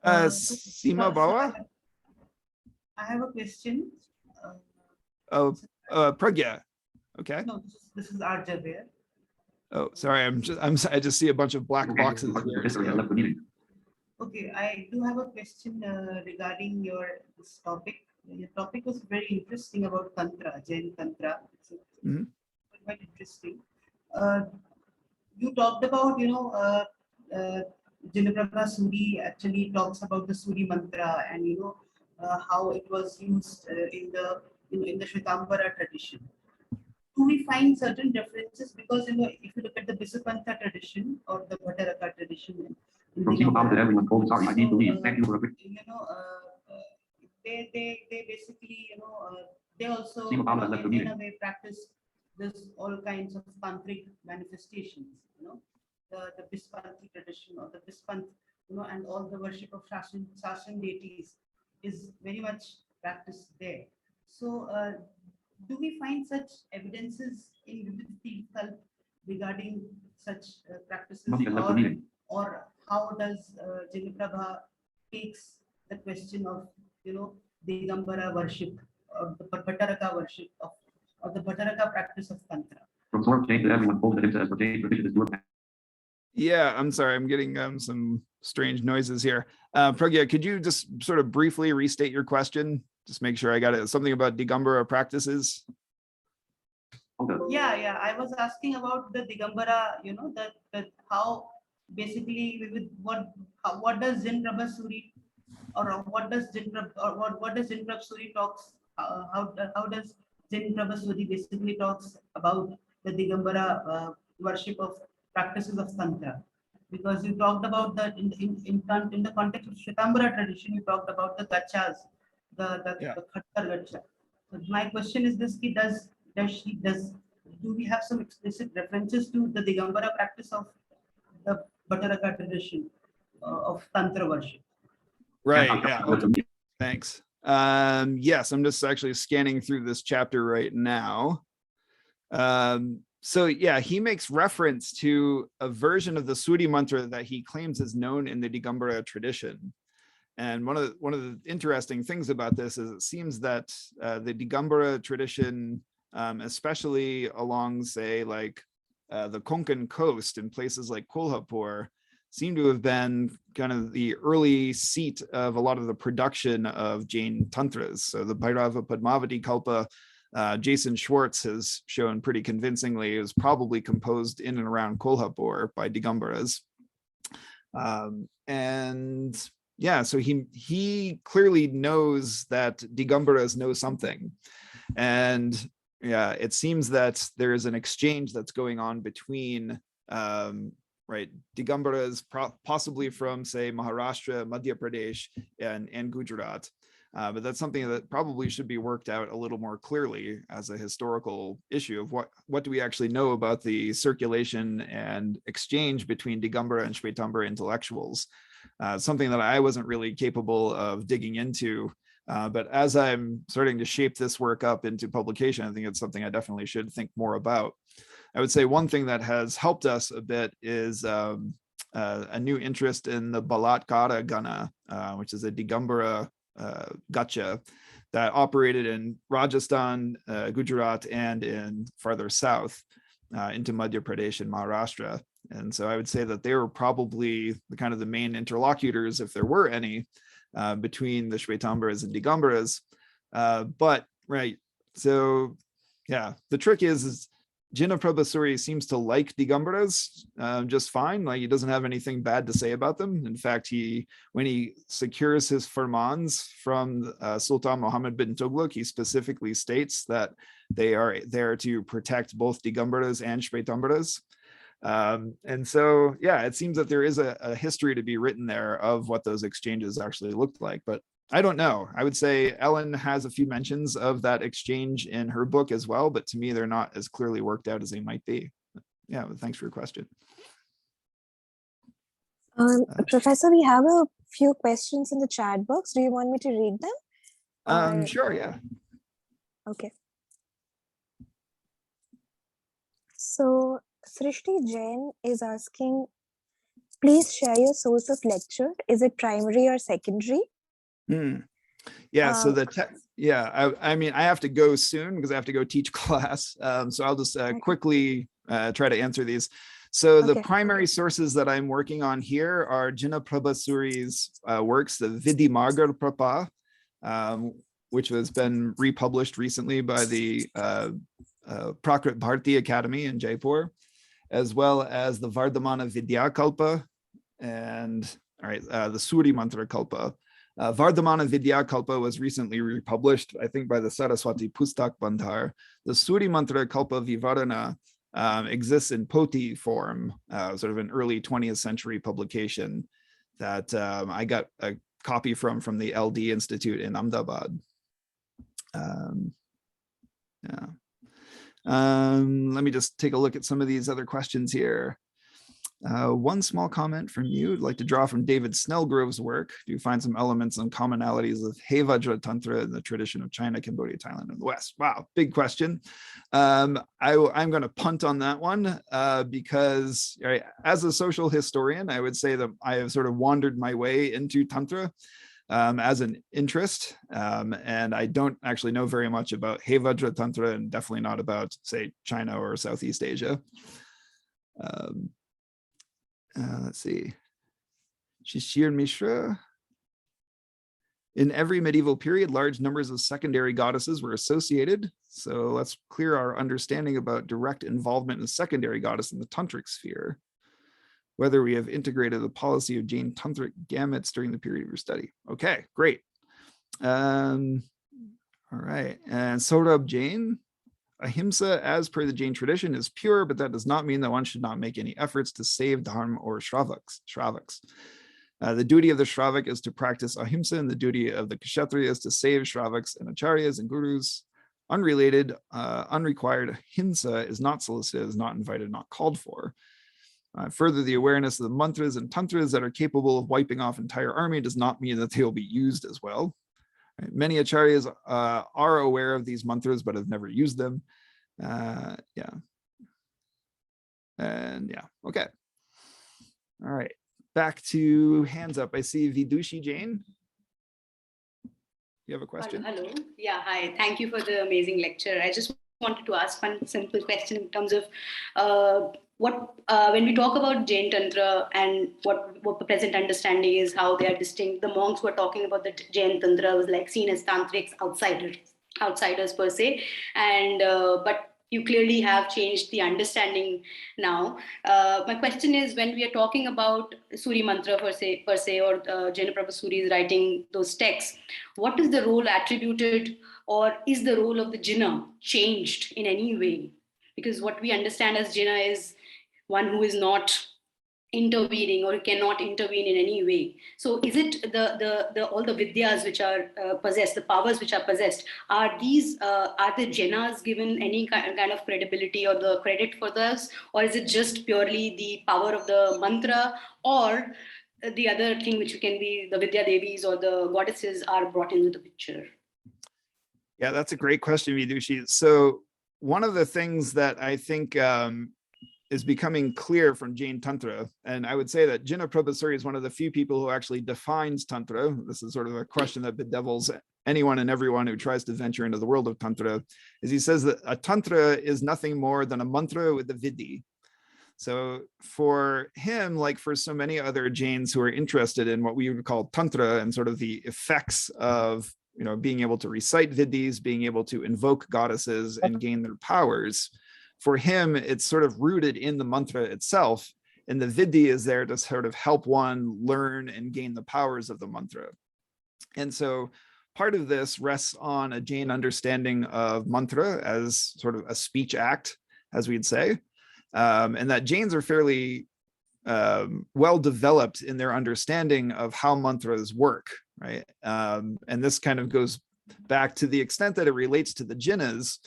Seema Bawa? I have a question. Pragya. Okay. No, this is Arja there. Oh, sorry. I just see a bunch of black boxes here. So. Okay, I do have a question regarding this topic. Your topic was very interesting about Tantra, Jain Tantra. It's quite interesting. You talked about, Jinaprabha Suri actually talks about the Suri mantra, and how it was used in the Shvetambara tradition. Do we find certain differences? Because if you look at the Bisupantha tradition or the Bhattaraka tradition, they basically they also in a way practice this all kinds of tantric manifestations. The Bispanthi tradition or the Bispanth, and all the worship of Shashan deities is very much practiced there. So, do we find such evidences in Vividi Kalp regarding such practices, or how does Jinaprabha takes the question of Digambara worship, or the Bhattaraka worship of the Bhattaraka practice of Tantra? Yeah, I'm sorry, I'm getting some strange noises here. Pragya, could you just sort of briefly restate your question? Just make sure I got it. Something about Digambara practices. Yeah. I was asking about the Digambara, that how basically what does Jain Suri, or what does Jain Suri talks, how does Jain Suri basically talks about the Digambara worship of practices of Tantra? Because you talked about the in the context of Shvetambara tradition, you talked about the gachas, the Khattar gacha. So my question is this: do we have some explicit references to the Digambara practice of the Bhattaraka tradition of Tantra worship? Right. Yeah. Thanks. Yes, I'm just actually scanning through this chapter right now. So yeah, he makes reference to a version of the Suri mantra that he claims is known in the Digambara tradition. And one of the interesting things about this is it seems that the Digambara tradition, especially along, say, like the Konkan coast in places like Kolhapur, seem to have been kind of the early seat of a lot of the production of Jain Tantras. So the Bhairava Padmavati Kalpa, Jason Schwartz has shown pretty convincingly, is probably composed in and around Kolhapur by Digambaras. And yeah, so he clearly knows that Digambaras know something. And yeah, it seems that there is an exchange that's going on between Digambaras possibly from, say, Maharashtra, Madhya Pradesh, and Gujarat. But that's something that probably should be worked out a little more clearly as a historical issue of what do we actually know about the circulation and exchange between Digambara and Shvetambara intellectuals. Something that I wasn't really capable of digging into. But as I'm starting to shape this work up into publication, I think it's something I definitely should think more about. I would say one thing that has helped us a bit is a new interest in the Balatkara Gana, which is a Digambara gacha that operated in Rajasthan, Gujarat, and in farther south into Madhya Pradesh and Maharashtra. And so I would say that they were probably the main interlocutors, if there were any, between the Shvetambaras and Digambaras. So yeah, the trick is Jinaprabha Suri seems to like Digambaras just fine. Like, he doesn't have anything bad to say about them. In fact, when he secures his firmans from Sultan Muhammad bin Tughlaq, he specifically states that they are there to protect both Digambaras and Shvetambaras. And so, yeah, it seems that there is a history to be written there of what those exchanges actually looked like. But I don't know. I would say Ellen has a few mentions of that exchange in her book as well, but to me, they're not as clearly worked out as they might be. Yeah, thanks for your question. Professor, we have a few questions in the chat box. Do you want me to read them? Sure, yeah. Okay. So Srishti Jain is asking, please share your source of lecture. Is it primary or secondary? Yeah, so I mean, I have to go soon because I have to go teach class. So I'll just quickly try to answer these. So the primary sources that I'm working on here are Jinaprabha Suri's works, the Vidimarga Prapa, which has been republished recently by the Prakrit Bharti Academy in Jaipur, as well as the Vardhamana Vidya Kalpa and the Suri Mantra Kalpa, Vardhamana Vidya Kalpa was recently republished, I think, by the Saraswati Pustak Bandhar. The Suri Mantra Kalpa Vivarana exists in Poti form, sort of an early 20th century publication that I got a copy from the LD Institute in Ahmedabad. Let me just take a look at some of these other questions here. One small comment from you, I'd like to draw from David Snellgrove's work. Do you find some elements and commonalities of Hevajra Tantra in the tradition of China, Cambodia, Thailand, and the West? Wow, big question. I'm going to punt on that one because as a social historian, I would say that I have sort of wandered my way into Tantra as an interest, and I don't actually know very much about Hevajra Tantra, and definitely not about, say, China or Southeast Asia. Let's see. Shishir Mishra. In every medieval period, large numbers of secondary goddesses were associated. So let's clear our understanding about direct involvement in secondary goddess in the tantric sphere. Whether we have integrated the policy of Jain tantric gamuts during the period of your study. Okay, great. All right, and Saurabh Jain. Ahimsa, as per the Jain tradition, is pure, but that does not mean that one should not make any efforts to save dharma or shravaks. The duty of the shravak is to practice ahimsa, and the duty of the kshatriya is to save shravaks and acharyas and gurus. Unrelated, unrequired ahimsa is not solicited, is not invited, not called for. Further, the awareness of the mantras and tantras that are capable of wiping off entire army does not mean that they will be used as well. Many acharyas are aware of these mantras, but have never used them. Okay. All right, back to hands up. I see Vidushi Jain. You have a question? Hello. Yeah, hi. Thank you for the amazing lecture. I just wanted to ask one simple question in terms of when we talk about Jain Tantra and what the present understanding is, how they are distinct. The monks who are talking about the Jain Tantra was like seen as tantrics, outsiders per se, and but you clearly have changed the understanding now. My question is, when we are talking about Suri Mantra per se or Jainaprabha Suri is writing those texts, what is the role attributed, or is the role of the Jina changed in any way? Because what we understand as Jina is one who is not intervening or cannot intervene in any way. So is it the all the vidyas which are possessed, the powers which are possessed, are the Jinas given any kind of credibility or the credit for this, or is it just purely the power of the mantra, or the other thing which can be the Vidya Devis or the goddesses are brought into the picture? Yeah, that's a great question, Vidushi. So one of the things that I think is becoming clear from Jain Tantra, and I would say that Jinaprabha Suri is one of the few people who actually defines Tantra. This is sort of a question that bedevils anyone and everyone who tries to venture into the world of Tantra, is he says that a Tantra is nothing more than a mantra with a vidhi. So for him, like for so many other Jains who are interested in what we would call Tantra and sort of the effects of, you know, being able to recite vidhis, being able to invoke goddesses and gain their powers, for him, it's sort of rooted in the mantra itself, and the vidhi is there to sort of help one learn and gain the powers of the mantra. And so part of this rests on a Jain understanding of mantra as sort of a speech act, as we'd say, and that Jains are fairly well developed in their understanding of how mantras work, right? And this kind of goes back to the extent that it relates to the jinas.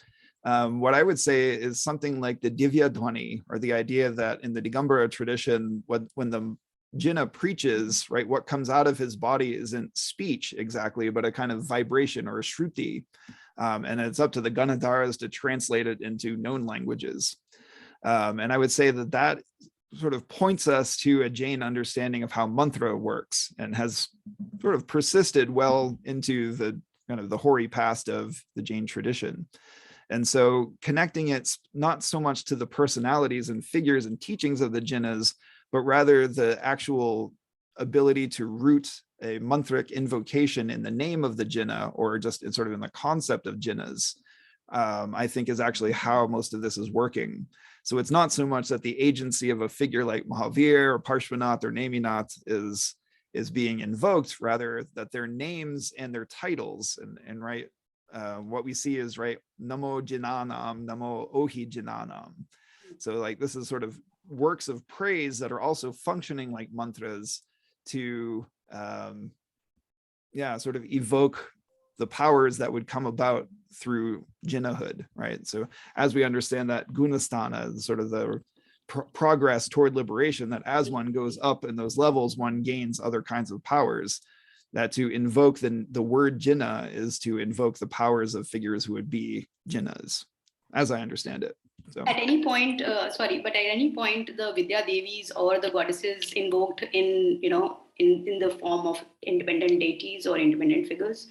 What I would say is something like the Divya Dhwani, or the idea that in the Digambara tradition, when the Jina preaches, right, what comes out of his body isn't speech exactly, but a kind of vibration or a shruti. And it's up to the Ganadharas to translate it into known languages. And I would say that that sort of points us to a Jain understanding of how mantra works, and has sort of persisted well into the kind of the hoary past of the Jain tradition. And so connecting it not so much to the personalities and figures and teachings of the jinas, but rather the actual ability to root a mantric invocation in the name of the jina, or just in sort of in the concept of jinas, I think is actually how most of this is working. So it's not so much that the agency of a figure like Mahavir or Parshvanath or Neminath is is being invoked, rather that their names and their titles, and right, what we see is, right, Namo Jinanam, Namo Ohi Jinanam. So like this is sort of works of praise that are also functioning like mantras to sort of evoke the powers that would come about through jinnahood, right? So as we understand that gunasthana is sort of the progress toward liberation, that as one goes up in those levels, one gains other kinds of powers, that to invoke the word jinna is to invoke the powers of figures who would be jinnas, as I understand it. So at any point, but at any point, the Vidya Devis or the goddesses invoked in, in the form of independent deities or independent figures?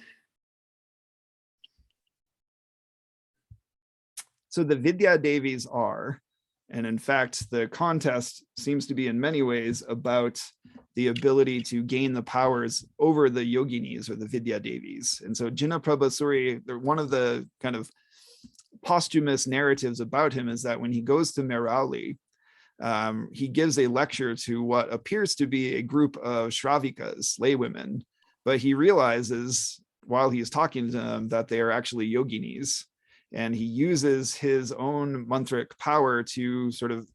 So the Vidya Devis are, and in fact, the contest seems to be in many ways about the ability to gain the powers over the yoginis or the Vidya Devis. And so Jinna Prabhasuri, one of the kind of posthumous narratives about him is that when he goes to Merauli, he gives a lecture to what appears to be a group of Shravikas, laywomen, but he realizes while he's talking to them that they are actually yoginis. And he uses his own mantric power to sort of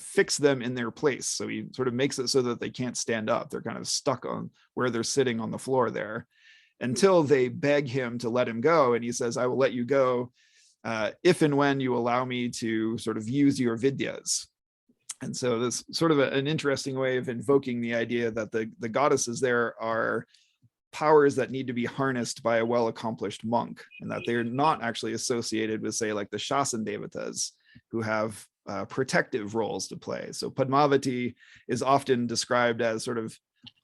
fix them in their place. So he sort of makes it so that they can't stand up. They're kind of stuck on where they're sitting on the floor there until they beg him to let him go. And he says, I will let you go if and when you allow me to sort of use your vidyas. And so this sort of an interesting way of invoking the idea that the goddesses there are powers that need to be harnessed by a well-accomplished monk, and that they're not actually associated with, say, like the Shasan Devatas, who have protective roles to play. So Padmavati is often described as sort of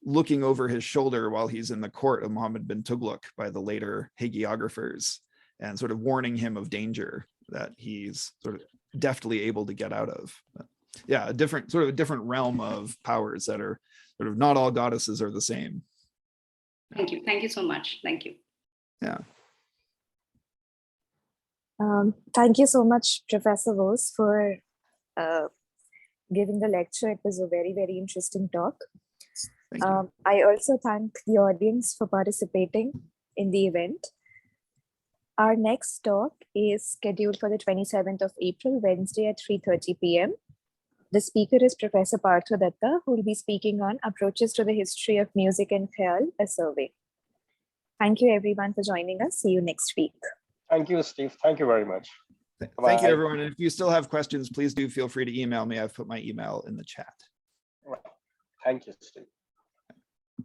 looking over his shoulder while he's in the court of Muhammad bin Tughlaq by the later hagiographers, and sort of warning him of danger that he's sort of deftly able to get out of. But yeah, a different realm of powers that are sort of, not all goddesses are the same. Thank you. Thank you so much. Thank you. Yeah. Thank you so much, Professor Vose, for giving the lecture. It was a very, very interesting talk. Thank you. I also thank the audience for participating in the event. Our next talk is scheduled for the 27th of April, Wednesday at 3:30 p.m. The speaker is Professor Partha Datta, who will be speaking on Approaches to the History of Music and Khayal, a Survey. Thank you everyone for joining us. See you next week. Thank you, Steve. Thank you very much. Thank you, everyone. And if you still have questions, please do feel free to email me. I've put my email in the chat. Thank you, Steve.